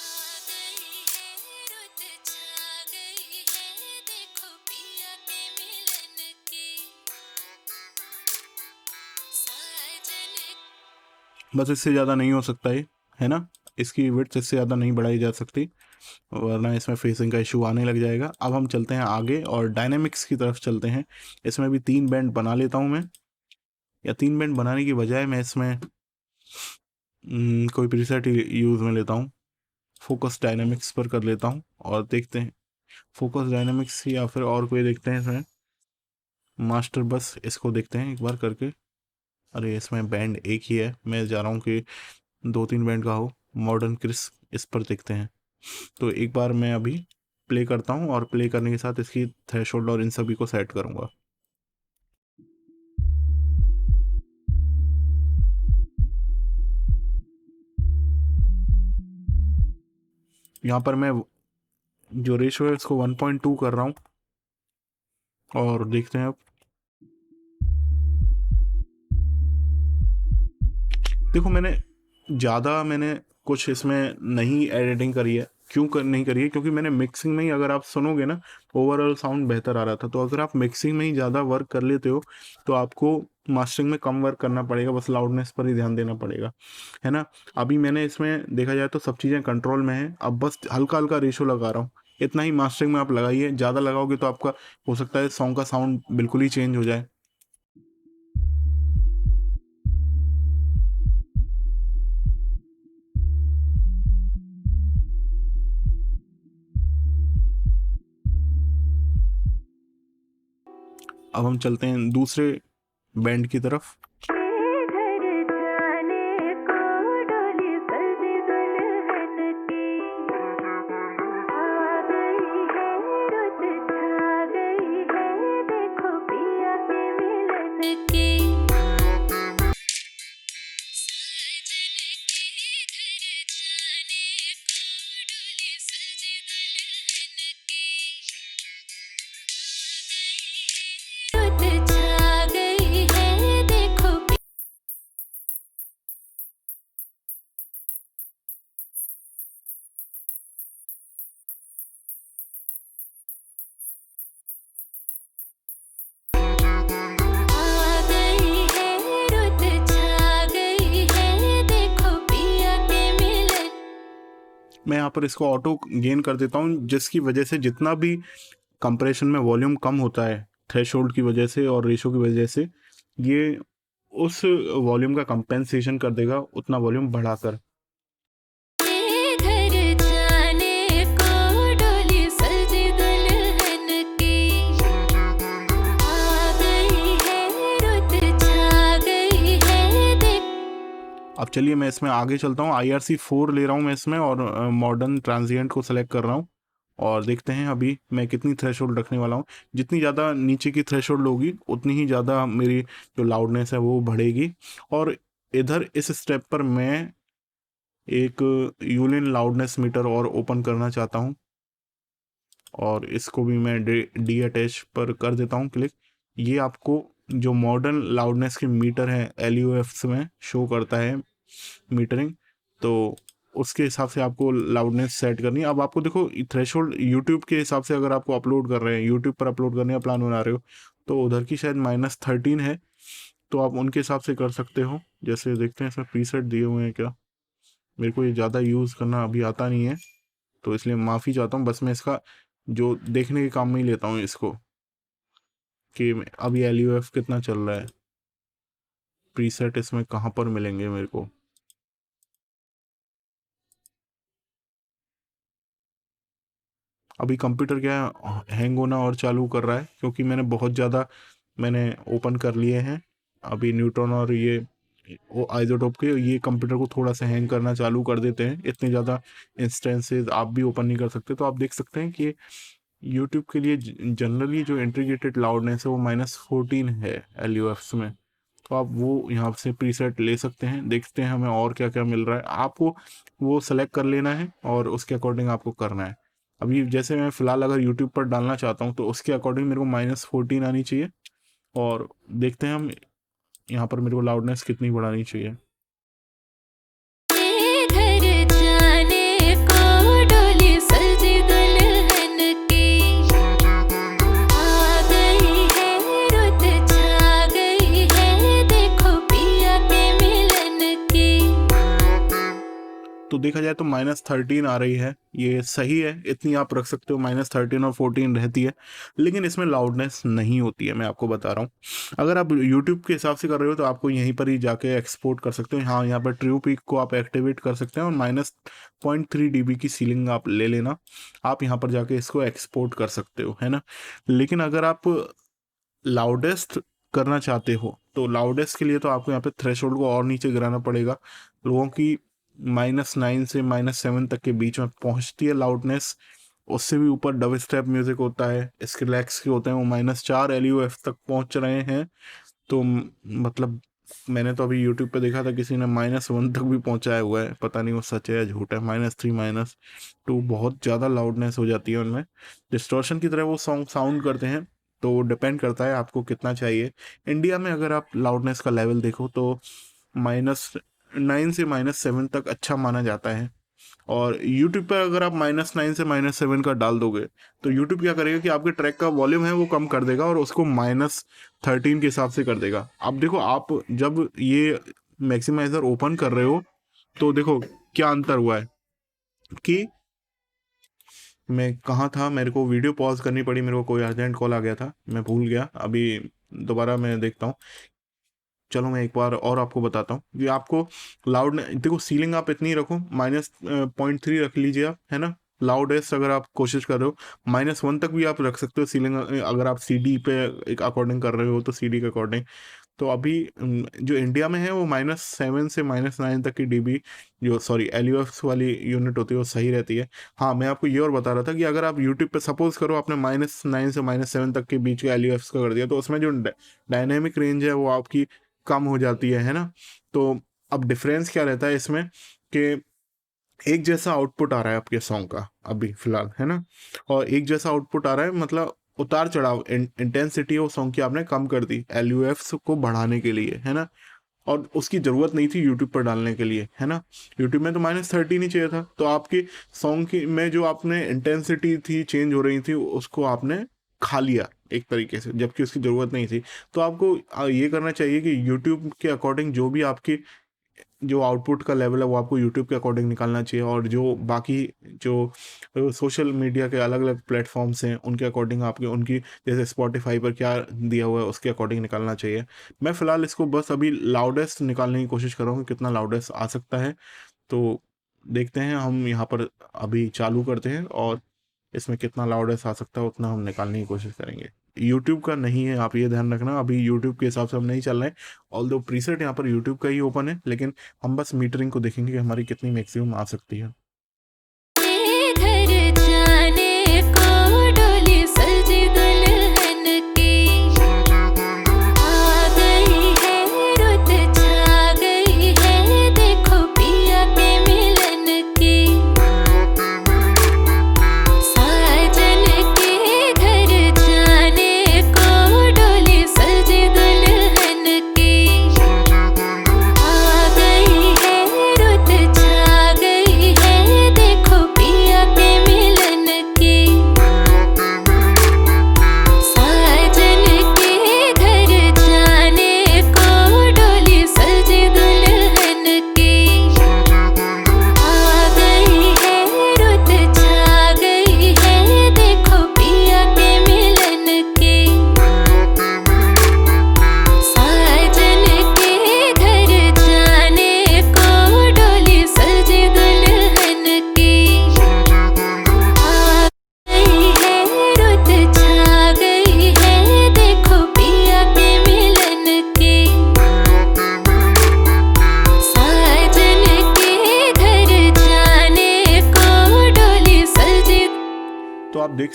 आ गई है रुत छा गई है, देखो पिया के मिलन की। साजन बस इससे ज़्यादा नहीं हो सकता है ना, इसकी विड्थ इससे ज़्यादा नहीं बढ़ाई जा सकती, वरना इसमें फेसिंग का इशू आने लग जाएगा। अब हम चलते हैं आगे और डायनेमिक्स की तरफ चलते हैं। इसमें भी 3 बैंड बना लेता हूँ मैं, या 3 बैंड बनाने की बजाय मैं इसमें कोई प्रीसेट यूज़ में लेता हूँ। फोकस डायनेमिक्स पर कर लेता हूँ और देखते हैं, फोकस डायनेमिक्स या फिर और कोई देखते हैं इसमें। मास्टर बस इसको देखते हैं एक बार करके। अरे इसमें बैंड एक ही है, मैं जा रहा हूँ कि 2-3 बैंड का हो। मॉडर्न क्रिस, इस पर देखते हैं। तो एक बार मैं अभी प्ले करता हूँ और प्ले करने के साथ इसकी थ्रेशोल्ड और इन सभी को सेट करूँगा। यहाँ पर मैं जो रेशो है इसको 1.2 कर रहा हूँ और देखते हैं अब। देखो मैंने कुछ इसमें नहीं एडिटिंग करी है। क्यों नहीं करी है? क्योंकि मैंने मिक्सिंग में ही, अगर आप सुनोगे ना, ओवरऑल साउंड बेहतर आ रहा था। तो अगर आप मिक्सिंग में ही ज़्यादा वर्क कर लेते हो तो आपको मास्टरिंग में कम वर्क करना पड़ेगा, बस लाउडनेस पर ही ध्यान देना पड़ेगा, है ना। अभी मैंने इसमें देखा जाए तो सब चीज़ें कंट्रोल में है, अब बस हल्का हल्का रेशो लगा रहा हूँ। इतना ही मास्टरिंग में आप लगाइए, ज़्यादा लगाओगे तो आपका हो सकता है सॉन्ग का साउंड बिल्कुल ही चेंज हो जाए। अब हम चलते हैं दूसरे बैंड की तरफ। घर जाने को डोली सजी दुल्हन की, आ गई है रुत छा गई है, देखो पिया के मिलन की। रुत छा गई है, देखो आ गई है रुत छा गई है, देखो पिया के मिलन। मैं यहाँ पर इसको ऑटो गेन कर देता हूँ, जिसकी वजह से जितना भी कंप्रेशन में वॉल्यूम कम होता है थ्रेशोल्ड की वजह से और रेशो की वजह से, ये उस वॉल्यूम का कंपेंसेशन कर देगा उतना वॉल्यूम बढ़ाकर। घर जाने को डोली सजी दुल्हन की, आ गई है रुत छा गई है, देख। अब चलिए मैं इसमें आगे चलता हूँ। IRC4 ले रहा हूँ मैं इसमें और मॉडर्न ट्रांजिएंट को सेलेक्ट कर रहा हूँ और देखते हैं अभी मैं कितनी थ्रेशोल्ड रखने वाला हूँ। जितनी ज़्यादा नीचे की थ्रेशोल्ड होगी उतनी ही ज़्यादा मेरी जो लाउडनेस है वो बढ़ेगी। और इधर इस स्टेप पर मैं एक यूलिन लाउडनेस मीटर और ओपन करना चाहता हूँ और इसको भी मैं डी अटैच पर कर देता हूँ क्लिक। ये आपको जो मॉडर्न लाउडनेस के मीटर हैं LUFs में शो करता है मीटरिंग, तो उसके हिसाब से आपको लाउडनेस सेट करनी है। अब आपको देखो थ्रेशोल्ड यूट्यूब के हिसाब से अगर आपको अपलोड कर रहे हैं, यूट्यूब पर अपलोड करने का प्लान बना रहे हो, तो उधर की शायद -13 है, तो आप उनके हिसाब से कर सकते हो। जैसे देखते हैं इसमें प्रीसेट दिए हुए हैं क्या, मेरे को ये ज़्यादा यूज़ करना अभी आता नहीं है, तो इसलिए माफ़ी चाहता हूँ। बस मैं इसका जो देखने के काम में ही लेता हूँ इसको, कि अभी LUF कितना चल रहा है, प्रीसेट इसमें कहाँ पर मिलेंगे मेरे को। अभी कंप्यूटर क्या है, हैंग होना और चालू कर रहा है, क्योंकि मैंने बहुत ज़्यादा ओपन कर लिए हैं अभी न्यूट्रॉन और ये वो आइसोटोप के, ये कंप्यूटर को थोड़ा सा हैंग करना चालू कर देते हैं। इतने ज़्यादा इंस्टेंसेस आप भी ओपन नहीं कर सकते। तो आप देख सकते हैं कि यूट्यूब के लिए जनरली जो इंटीग्रेटेड लाउडनेस है वो -14 है LUFs में, तो आप वो यहाँ से प्रीसेट ले सकते हैं। देखते हैं हमें और क्या क्या मिल रहा है, आपको वो सेलेक्ट कर लेना है और उसके अकॉर्डिंग आपको करना है। अभी जैसे मैं फ़िलहाल अगर यूट्यूब पर डालना चाहता हूँ, तो उसके अकॉर्डिंग मेरे को -14 आनी चाहिए, और देखते हैं हम यहाँ पर मेरे को लाउडनेस कितनी बढ़ानी चाहिए। घर जाने को डोली सजी दुल्हन की, आ गई है रुत छा गई है, देखो पिया के मिलन की। तो देखा जाए तो -13 आ रही है, ये सही है, इतनी आप रख सकते हो। -13 और 14 रहती है, लेकिन इसमें लाउडनेस नहीं होती है, मैं आपको बता रहा हूँ। अगर आप यूट्यूब के हिसाब से कर रहे हो तो आपको यहीं पर ही जाके एक्सपोर्ट कर सकते हो। हाँ, यहाँ पर ट्रू पीक को आप एक्टिवेट कर सकते हैं, और -0.3 dB की सीलिंग आप ले लेना, आप यहाँ पर जाके इसको एक्सपोर्ट कर सकते हो, है ना। लेकिन अगर आप लाउडेस्ट करना चाहते हो, तो लाउडेस्ट के लिए तो आपको यहाँ पे थ्रेशोल्ड को और नीचे गिराना पड़ेगा। लोगों की -9 से -7 तक के बीच में पहुंचती है लाउडनेस, उससे भी ऊपर डब स्टेप म्यूजिक होता है, स्क्रिलैक्स के होते हैं, वो -4 LUF तक पहुंच रहे हैं। तो मतलब मैंने तो अभी यूट्यूब पे देखा था किसी ने -1 तक भी पहुंचाया हुआ है, पता नहीं वो सच है या झूठ है। -3 -2 बहुत ज़्यादा लाउडनेस हो जाती है उनमें, डिस्टॉर्शन की तरह वो सॉन्ग साउंड करते हैं। तो डिपेंड करता है आपको कितना चाहिए। इंडिया में अगर आप लाउडनेस का लेवल देखो तो -9 से -7 तक अच्छा माना जाता है, और यूट्यूब पर अगर आप -9 से -7 का डाल दोगे, तो यूट्यूब क्या करेगा कि आपके ट्रैक का वॉल्यूम है वो कम कर देगा, और उसको -13 के हिसाब से कर देगा। अब देखो, आप जब ये मैक्सिमाइजर ओपन कर रहे हो, तो देखो क्या अंतर हुआ है कि मैं कहाँ था, मेरे को वीडियो पॉज करनी पड़ी, मेरे को कोई अर्जेंट कॉल आ गया था, मैं भूल गया। अभी दोबारा मैं देखता हूँ, चलो मैं एक बार और आपको बताता हूँ कि आपको लाउड देखो, सीलिंग आप इतनी रखो, -0.3 रख लीजिए आप, है ना। लाउडेस्ट अगर आप कोशिश कर रहे हो, -1 तक भी आप रख सकते हो सीलिंग, अगर आप CD पे एक अकॉर्डिंग कर रहे हो तो CD के अकॉर्डिंग। तो अभी जो इंडिया में है वो -7 से -9 तक की DB जो LUFs वाली यूनिट होती है वो सही रहती है। हाँ, मैं आपको ये और बता रहा था कि अगर आप यूट्यूब पे सपोज करो आपने -9 से -7 तक के बीच के LUFs का कर दिया, तो उसमें जो डायनेमिक रेंज है वो आपकी कम हो जाती है ना। तो अब डिफरेंस क्या रहता है इसमें कि एक जैसा आउटपुट आ रहा है आपके सॉन्ग का अभी फिलहाल, है ना, और एक जैसा आउटपुट आ रहा है, मतलब उतार चढ़ाव इंटेंसिटी वो सॉन्ग की आपने कम कर दी LUFs को बढ़ाने के लिए, है ना। और उसकी ज़रूरत नहीं थी यूट्यूब पर डालने के लिए, है ना। यूट्यूब में तो -13 ही चाहिए था, तो आपकी सॉन्ग की में जो आपने इंटेंसिटी थी चेंज हो रही थी, उसको आपने खा लिया एक तरीके से, जबकि उसकी ज़रूरत नहीं थी। तो आपको ये करना चाहिए कि यूट्यूब के अकॉर्डिंग जो भी आपकी जो आउटपुट का लेवल है वो आपको यूट्यूब के अकॉर्डिंग निकालना चाहिए, और जो बाकी जो सोशल मीडिया के अलग अलग प्लेटफॉर्म्स हैं उनके अकॉर्डिंग आपके उनकी जैसे स्पॉटिफाई पर क्या दिया हुआ है उसके अकॉर्डिंग निकालना चाहिए। मैं फ़िलहाल इसको बस अभी लाउडेस्ट निकालने की कोशिश कर रहा हूँ, कितना लाउडेस्ट आ सकता है। तो देखते हैं, हम यहाँ पर अभी चालू करते हैं, और इसमें कितना लाउडेस्ट आ सकता है उतना हम निकालने की कोशिश करेंगे। यूट्यूब का नहीं है, आप ये ध्यान रखना, अभी यूट्यूब के हिसाब से हम नहीं चल रहे हैं। ऑल्दो प्रीसेट यहाँ पर यूट्यूब का ही ओपन है, लेकिन हम बस मीटरिंग को देखेंगे कि हमारी कितनी मैक्सिमम आ सकती है। घर जाने को डोली सजी दुल्हन की, आ गई है रुत छा गई है, देखो पिया के मिलन की। साजन के घर जाने को डोली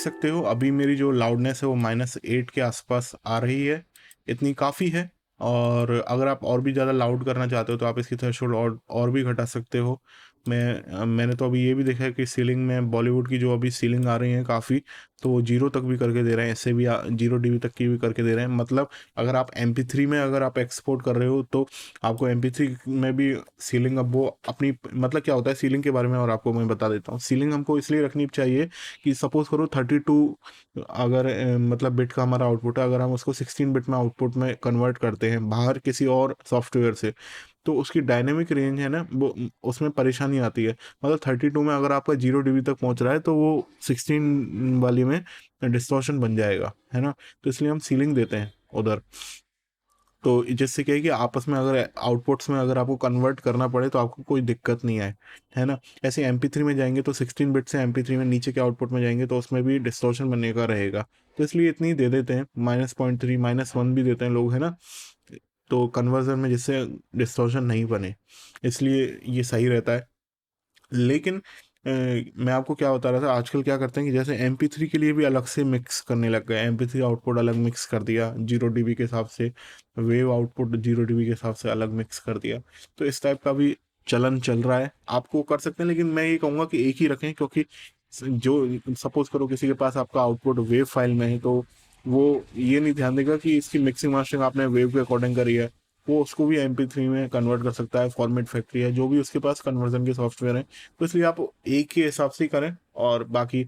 सकते हो अभी मेरी जो लाउडनेस है वो -8 के आसपास आ रही है, इतनी काफ़ी है। और अगर आप और भी ज़्यादा लाउड करना चाहते हो तो आप इसकी थ्रेशोल्ड और भी घटा सकते हो। मैंने तो अभी ये भी देखा है कि सीलिंग में बॉलीवुड की जो अभी सीलिंग आ रही हैं काफ़ी, तो वो 0 तक भी करके दे रहे हैं, इससे भी 0 dB तक की भी करके दे रहे हैं। मतलब अगर आप MP3 में अगर आप एक्सपोर्ट कर रहे हो तो आपको MP3 में भी सीलिंग अब वो अपनी, मतलब क्या होता है सीलिंग के बारे में और आपको मैं बता देता हूँ। सीलिंग हमको इसलिए रखनी चाहिए कि सपोज करो 32 अगर मतलब बिट का हमारा आउटपुट है, अगर हम उसको 16 बिट में आउटपुट में कन्वर्ट करते हैं बाहर किसी और सॉफ्टवेयर से, तो उसकी डायनेमिक रेंज है ना वो उसमें परेशानी आती है। मतलब 32 में अगर आपका 0 dB तक पहुंच रहा है तो वो 16 वाली में डिस्टॉर्शन बन जाएगा, है ना। तो इसलिए हम सीलिंग देते हैं उधर। तो जिससे क्या है कि आपस में अगर आउटपुट्स में अगर आपको कन्वर्ट करना पड़े तो आपको कोई दिक्कत नहीं आए, है ना। ऐसे MP3 में जाएंगे तो 16 बिट से MP3 में नीचे के आउटपुट में जाएंगे तो उसमें भी डिस्टॉर्शन बनने का रहेगा। तो इसलिए इतनी दे देते हैं, -0.3 -1 भी देते हैं लोग, है ना, तो कन्वर्जन में जिससे डिस्टॉर्शन नहीं बने, इसलिए ये सही रहता है। लेकिन मैं आपको क्या बता रहा था, आजकल क्या करते हैं कि जैसे MP3 के लिए भी अलग से मिक्स करने लग गए। MP3 आउटपुट अलग मिक्स कर दिया 0 dB के हिसाब से, वेव आउटपुट 0 dB के हिसाब से अलग मिक्स कर दिया। तो इस टाइप का भी चलन चल रहा है, आपको कर सकते हैं। लेकिन मैं ये कहूँगा कि एक ही रखें, क्योंकि जो सपोज करो किसी के पास आपका आउटपुट वेव फाइल में है तो वो ये नहीं ध्यान देगा कि इसकी मिक्सिंग मास्टरिंग आपने वेव के अकॉर्डिंग करी है, वो उसको भी MP3 में कन्वर्ट कर सकता है। फॉर्मेट फैक्ट्री है, जो भी उसके पास कन्वर्जन के सॉफ्टवेयर हैं, तो इसलिए आप एक के हिसाब से ही करें। और बाकी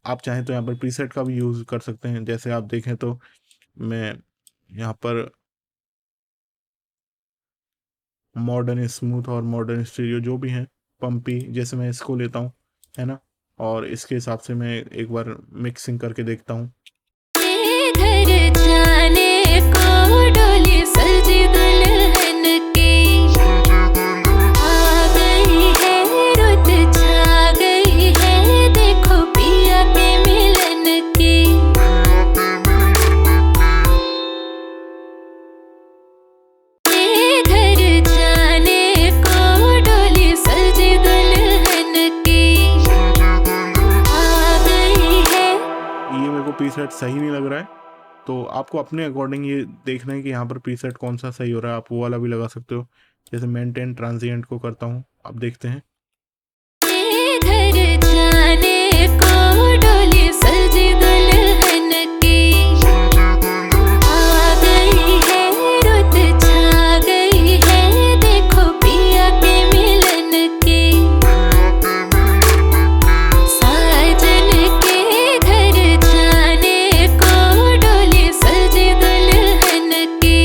आप चाहें तो यहाँ पर प्रीसेट का भी यूज़ कर सकते हैं। जैसे आप देखें तो मैं यहाँ पर मॉडर्न स्मूथ और मॉडर्न स्टीरियो जो भी हैं, पंपी, जैसे मैं इसको लेता हूँ, है ना, और इसके हिसाब से मैं एक बार मिक्सिंग करके देखता हूँ। घर जाने को डोली सजी दुल्हन की, आ गई है रुत छा गई है, देखो पिया के मिलन की। घर जाने को डोली सजी दुल्हन की, आ गई है। ये मेरे को प्रीसेट सही नहीं लग रहा है, तो आपको अपने अकॉर्डिंग ये देखना है कि यहाँ पर प्रीसेट कौन सा सही हो रहा है, आप वो वाला भी लगा सकते हो। जैसे मेंटेन ट्रांजिएंट को करता हूँ, अब देखते हैं। घर जाने को डोली सजी दुल्हन की, आ गई है रुत छा गई है, देखो पिया के मिलन की। साजन के घर जाने को डोली सजी दुल्हन की,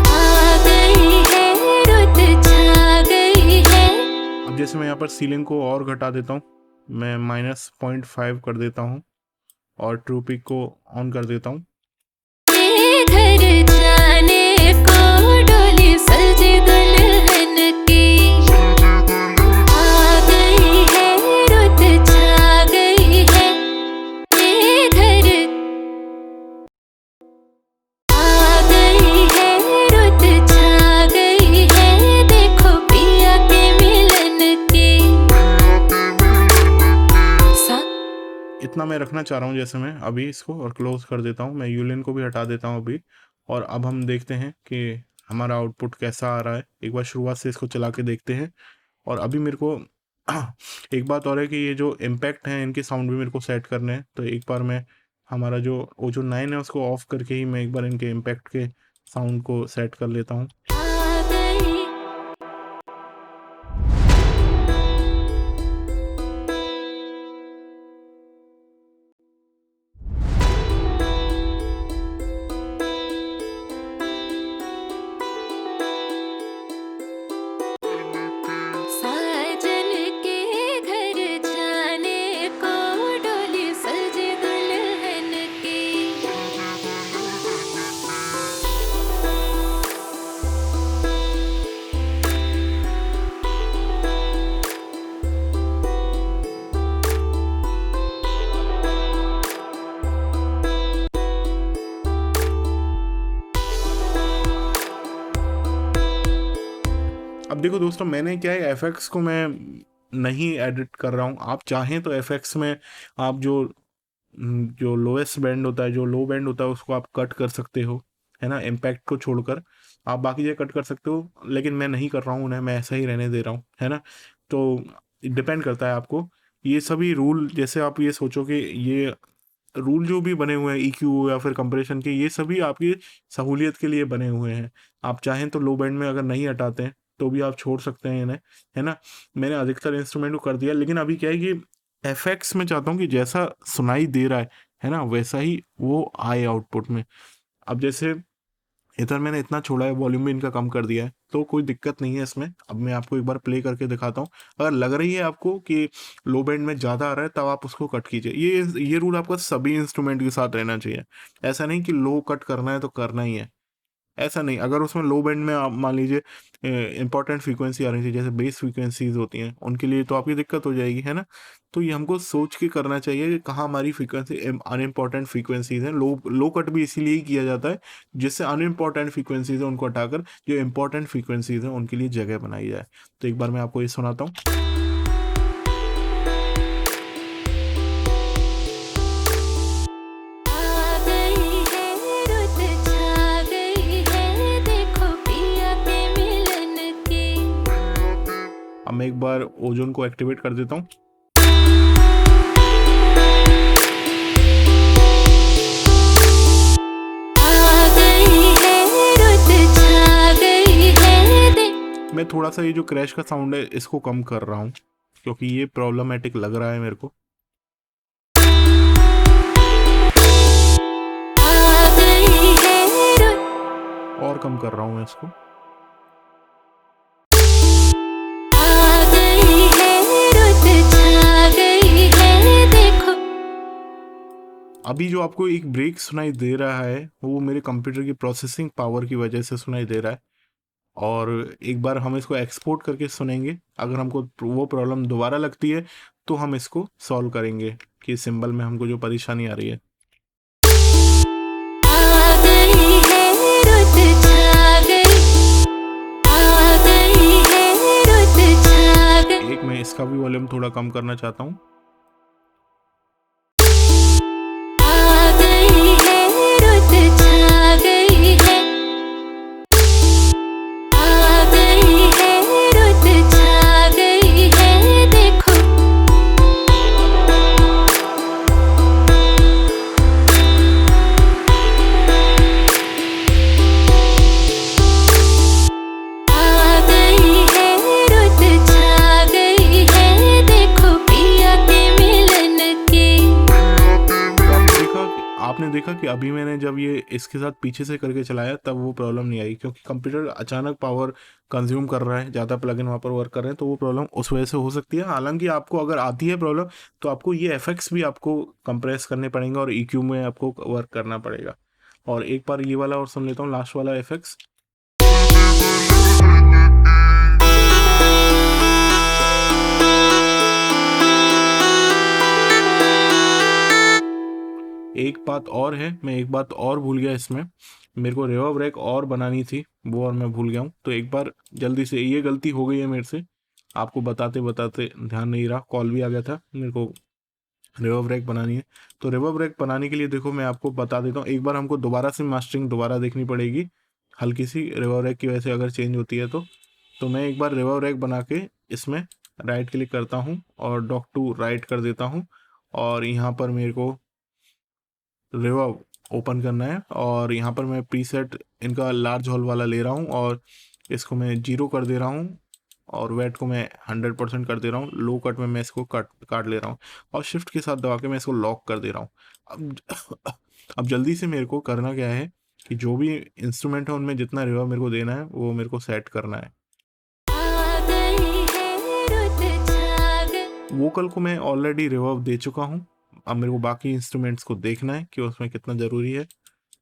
आ गई है रुत छा गई है। अब जैसे मैं यहाँ पर सीलिंग को और घटा देता हूँ, मैं -0.5 कर देता हूँ और ट्रू पिक को ऑन कर देता हूँ। घर जाने को डोली सजी दुल्हन की, आ गई है रुत छा गई है। घर आ गई है रुत छा गई है, देखो पिया के मिलन की। इतना मैं रखना चाह रहा हूँ जैसे मैं अभी इसको और क्लोज कर देता हूँ। मैं यूलिन को भी हटा देता हूँ अभी, और अब हम देखते हैं कि हमारा आउटपुट कैसा आ रहा है। एक बार शुरुआत से इसको चला के देखते हैं। और अभी मेरे को एक बात और है कि ये जो इम्पैक्ट हैं इनके साउंड भी मेरे को सेट करने हैं। तो एक बार मैं हमारा जो ओजो 9 है उसको ऑफ करके ही मैं एक बार इनके इम्पैक्ट के साउंड को सेट कर लेता हूँ। आ गई साजन के घर जाने को डोली सजी दुल्हन की, अब देखो दोस्तों, मैंने क्या है एफएक्स को मैं नहीं एडिट कर रहा हूँ। आप चाहें तो एफएक्स में आप जो लोएस्ट बैंड होता है, जो लो बैंड होता है, उसको आप कट कर सकते हो, है ना, इम्पैक्ट को छोड़कर आप बाकी जगह कट कर सकते हो, लेकिन मैं नहीं कर रहा हूँ उन्हें, मैं ऐसा ही रहने दे रहा हूँ, है ना। तो डिपेंड करता है आपको। ये सभी रूल, जैसे आप ये सोचो कि ये रूल जो भी बने हुए हैं EQ या फिर कंप्रेशन के, ये सभी आपकी सहूलियत के लिए बने हुए हैं। आप चाहें तो लो बैंड में अगर नहीं हटाते हैं तो भी आप छोड़ सकते हैं इन्हें, है ना। मैंने अधिकतर इंस्ट्रूमेंट को कर दिया, लेकिन अभी क्या है कि एफएक्स में चाहता हूँ कि जैसा सुनाई दे रहा है ना, वैसा ही वो आए आउटपुट में। अब जैसे इधर मैंने इतना छोड़ा है, वॉल्यूम भी इनका कम कर दिया है, तो कोई दिक्कत नहीं है इसमें। अब मैं आपको एक बार प्ले करके दिखाता हूँ। अगर लग रही है आपको कि लो बैंड में ज़्यादा आ रहा है, तब आप उसको कट कीजिए। ये रूल आपका सभी इंस्ट्रूमेंट के साथ रहना चाहिए। ऐसा नहीं कि लो कट करना है तो करना ही है, ऐसा नहीं। अगर उसमें लो बैंड में आप मान लीजिए इंपॉर्टेंट फ्रीक्वेंसी आ रही थी, जैसे बेस फ्रीक्वेंसीज होती हैं, उनके लिए तो आपकी दिक्कत हो जाएगी, है ना। तो ये हमको सोच के करना चाहिए कि कहाँ हमारी फ्रीक्वेंसी अनइम्पॉर्टेंट फ्रीक्वेंसीज हैं। लो कट भी इसीलिए ही किया जाता है, जिससे अनइम्पॉर्टेंट फ्रीक्वेंसीज हैं उनको हटाकर जो इंपॉर्टेंट फ्रीक्वेंसीज हैं उनके लिए जगह बनाई जाए। तो एक बार मैं आपको ये सुनाता हूँ। आ गई है रुत छा गई है देखो पिया के मिलन की। अब मैं एक बार ओजोन को एक्टिवेट कर देता हूँ। आ गई है रुत छा गई है मैं थोड़ा सा ये जो क्रैश का साउंड है इसको कम कर रहा हूँ, क्योंकि ये प्रॉब्लमेटिक लग रहा है मेरे को। आ गई है रुत और कम कर रहा हूँ मैं इसको। आ गई है रुत छा गई है देखो। अभी जो आपको एक ब्रेक सुनाई दे रहा है, वो मेरे कंप्यूटर की प्रोसेसिंग पावर की वजह से सुनाई दे रहा है। और एक बार हम इसको एक्सपोर्ट करके सुनेंगे, अगर हमको वो प्रॉब्लम दोबारा लगती है तो हम इसको सॉल्व करेंगे कि सिंबल में हमको जो परेशानी आ रही है। आ गई है रुत छा गई। आ गई है रुत छा गई। एक मैं इसका भी वॉल्यूम थोड़ा कम करना चाहता हूँ। आ गई है रुत छा गई है। आ गई है रुत छा गई है देखो। आ गई है रुत छा गई है देखो पिया के मिलन की। तो आपने देखा कि अभी मैंने जब ये इसके साथ पीछे से करके चलाया तब वो प्रॉब्लम नहीं आई, क्योंकि कंप्यूटर अचानक पावर कंज्यूम कर रहा है, ज़्यादा प्लगइन वहाँ पर वर्क कर रहे हैं, तो वो प्रॉब्लम उस वजह से हो सकती है। हालांकि आपको अगर आती है प्रॉब्लम, तो आपको ये एफेक्ट्स भी आपको कंप्रेस करने पड़ेंगे और EQ में आपको वर्क करना पड़ेगा। और एक बार ये वाला और सुन लेता हूँ, लास्ट वाला एफेक्ट्स। एक बात और है, मैं एक बात और भूल गया इसमें, मेरे को रिवर्ब रैक और बनानी थी, वो और मैं भूल गया हूँ। तो एक बार जल्दी से, ये गलती हो गई है मेरे से, आपको बताते बताते ध्यान नहीं रहा, कॉल भी आ गया था मेरे को। रिवर्ब रैक बनानी है, तो रिवर्ब रैक बनाने के लिए देखो मैं आपको बता देता हूँ। एक बार हमको दोबारा से मास्टरिंग दोबारा देखनी पड़ेगी, हल्की सी रिवर्ब रैक की वजह से अगर चेंज होती है तो मैं एक बार रिवर्ब रैक बना के इसमें राइट क्लिक करता हूँ और डॉक टू राइट कर देता हूँ। और यहाँ पर मेरे को रिवर्ब ओपन करना है, और यहाँ पर मैं प्रीसेट इनका लार्ज हॉल वाला ले रहा हूँ और इसको मैं 0 कर दे रहा हूँ, और वेट को मैं 100% कर दे रहा हूँ। लो कट में मैं इसको काट ले रहा हूँ, और शिफ्ट के साथ दबा के मैं इसको लॉक कर दे रहा हूँ। अब अब जल्दी से मेरे को करना क्या है कि जो भी इंस्ट्रूमेंट है उनमें जितना रिवर्ब मेरे को देना है वो मेरे को सेट करना है। आ गई है रुत छा गई। वोकल को मैं ऑलरेडी रिवर्ब दे चुका हूँ, अब मेरे को बाकी इंस्ट्रूमेंट्स को देखना है कि उसमें कितना ज़रूरी है।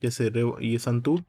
जैसे ये संतूर,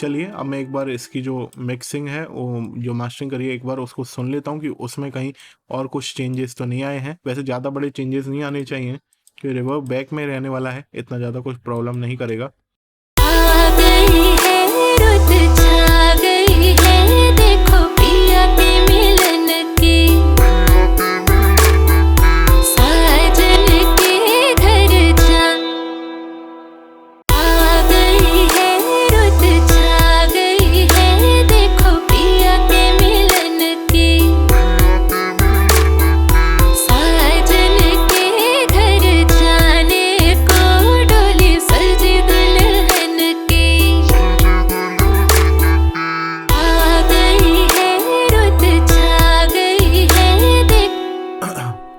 चलिए अब मैं एक बार इसकी जो मिक्सिंग है वो जो मास्टरिंग करी है एक बार उसको सुन लेता हूँ कि उसमें कहीं और कुछ चेंजेस तो नहीं आए हैं। वैसे ज़्यादा बड़े चेंजेस नहीं आने चाहिए कि रिवर्ब बैक में रहने वाला है, इतना ज़्यादा कुछ प्रॉब्लम नहीं करेगा। आ गई है रुत छा गई है देखो पिया के मिलन की साजन के घर जा आ गई है रुत छा गई है देखो पिया के मिलन की साजन के घर जाने को डोली सजी दुल्हन की आ गई है रुत छा गई है देख।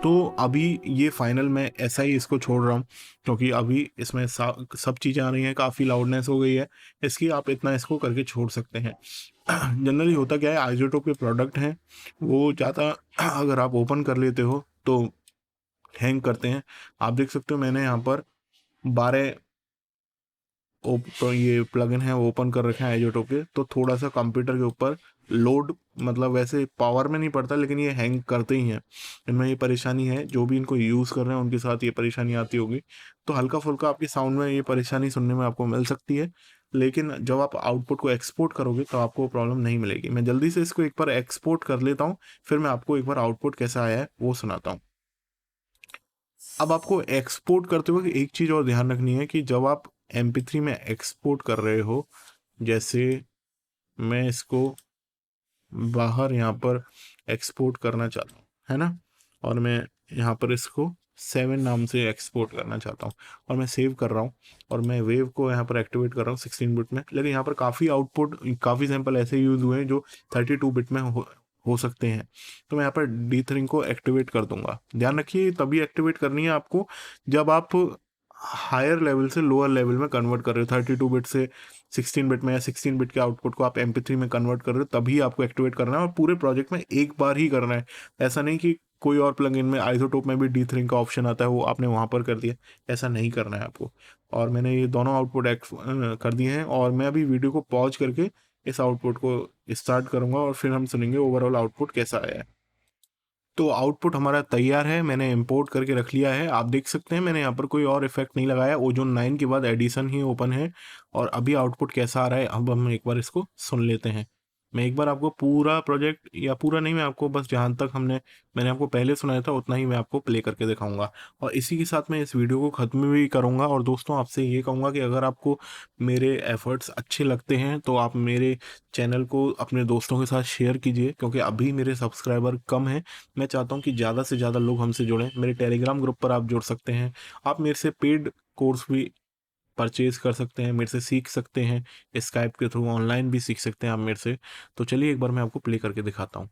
तो अभी ये फाइनल मैं ऐसा ही इसको छोड़ रहा हूँ क्योंकि अभी इसमें सब चीज़ें आ रही हैं, काफ़ी लाउडनेस हो गई है इसकी। आप इतना इसको करके छोड़ सकते हैं। जनरली होता क्या है, आइसोटोप के प्रोडक्ट हैं वो ज़्यादा अगर आप ओपन कर लेते हो तो हैंग करते हैं। आप देख सकते हो मैंने यहाँ पर 12 तो ये प्लगइन है वो ओपन कर रखे हैं आइसोटोप के, तो थोड़ा सा कंप्यूटर के ऊपर लोड मतलब वैसे पावर में नहीं पड़ता लेकिन ये हैंग करते ही हैं। इनमें ये परेशानी है, जो भी इनको यूज़ कर रहे हैं उनके साथ ये परेशानी आती होगी। तो हल्का फुल्का आपकी साउंड में ये परेशानी सुनने में आपको मिल सकती है, लेकिन जब आप आउटपुट को एक्सपोर्ट करोगे तो आपको प्रॉब्लम नहीं मिलेगी। मैं जल्दी से इसको एक बार एक्सपोर्ट कर लेता हूँ, फिर मैं आपको एक बार आउटपुट कैसा आया है वो सुनाता हूँ। अब आपको एक्सपोर्ट करते हुए एक चीज़ और ध्यान रखनी है कि जब आप MP3 में एक्सपोर्ट कर रहे हो, जैसे मैं इसको बाहर यहाँ पर एक्सपोर्ट करना चाहता हूँ, है ना, और मैं यहाँ पर इसको 7 नाम से एक्सपोर्ट करना चाहता हूँ और मैं सेव कर रहा हूँ और मैं वेव को यहाँ पर एक्टिवेट कर रहा हूँ 16 बिट में। लेकिन यहाँ पर काफ़ी सैंपल ऐसे यूज़ हुए हैं जो 32 बिट में हो सकते हैं। तो मैं यहाँ पर डीथरिंग को एक्टिवेट कर दूंगा। ध्यान रखिए तभी एक्टिवेट करनी है आपको जब आप हायर लेवल से लोअर लेवल में कन्वर्ट कर रहे हो, 32 बिट से 16 बिट में या 16 बिट के आउटपुट को आप MP3 में कन्वर्ट कर रहे हो, तभी आपको एक्टिवेट करना है और पूरे प्रोजेक्ट में एक बार ही करना है। ऐसा नहीं कि कोई और प्लगइन में आइसोटोप में भी डीथरिंग का ऑप्शन आता है वो आपने वहाँ पर कर दिया, ऐसा नहीं करना है आपको। और मैंने ये दोनों आउटपुट कर दिए हैं और मैं अभी वीडियो को पॉज करके इस आउटपुट को स्टार्ट करूँगा और फिर हम सुनेंगे ओवरऑल आउटपुट कैसा आया है। तो आउटपुट हमारा तैयार है, मैंने इंपोर्ट करके रख लिया है। आप देख सकते हैं मैंने यहाँ पर कोई और इफेक्ट नहीं लगाया, ओजोन 9 के बाद एडिशन ही ओपन है। और अभी आउटपुट कैसा आ रहा है अब हम एक बार इसको सुन लेते हैं। मैं एक बार आपको पूरा प्रोजेक्ट, या पूरा नहीं, मैं आपको बस जहाँ तक मैंने आपको पहले सुनाया था उतना ही मैं आपको प्ले करके दिखाऊंगा और इसी के साथ मैं इस वीडियो को ख़त्म भी करूँगा। और दोस्तों आपसे ये कहूँगा कि अगर आपको मेरे एफर्ट्स अच्छे लगते हैं तो आप मेरे चैनल को अपने दोस्तों के साथ शेयर कीजिए, क्योंकि अभी मेरे सब्सक्राइबर कम हैं। मैं चाहता हूँ कि ज़्यादा से ज़्यादा लोग हमसे जुड़ें। मेरे टेलीग्राम ग्रुप पर आप जुड़ सकते हैं, आप मेरे से पेड कोर्स भी परचेज़ कर सकते हैं, मेरे से सीख सकते हैं, स्काइप के थ्रू ऑनलाइन भी सीख सकते हैं आप मेरे से। तो चलिए एक बार मैं आपको प्ले करके दिखाता हूँ।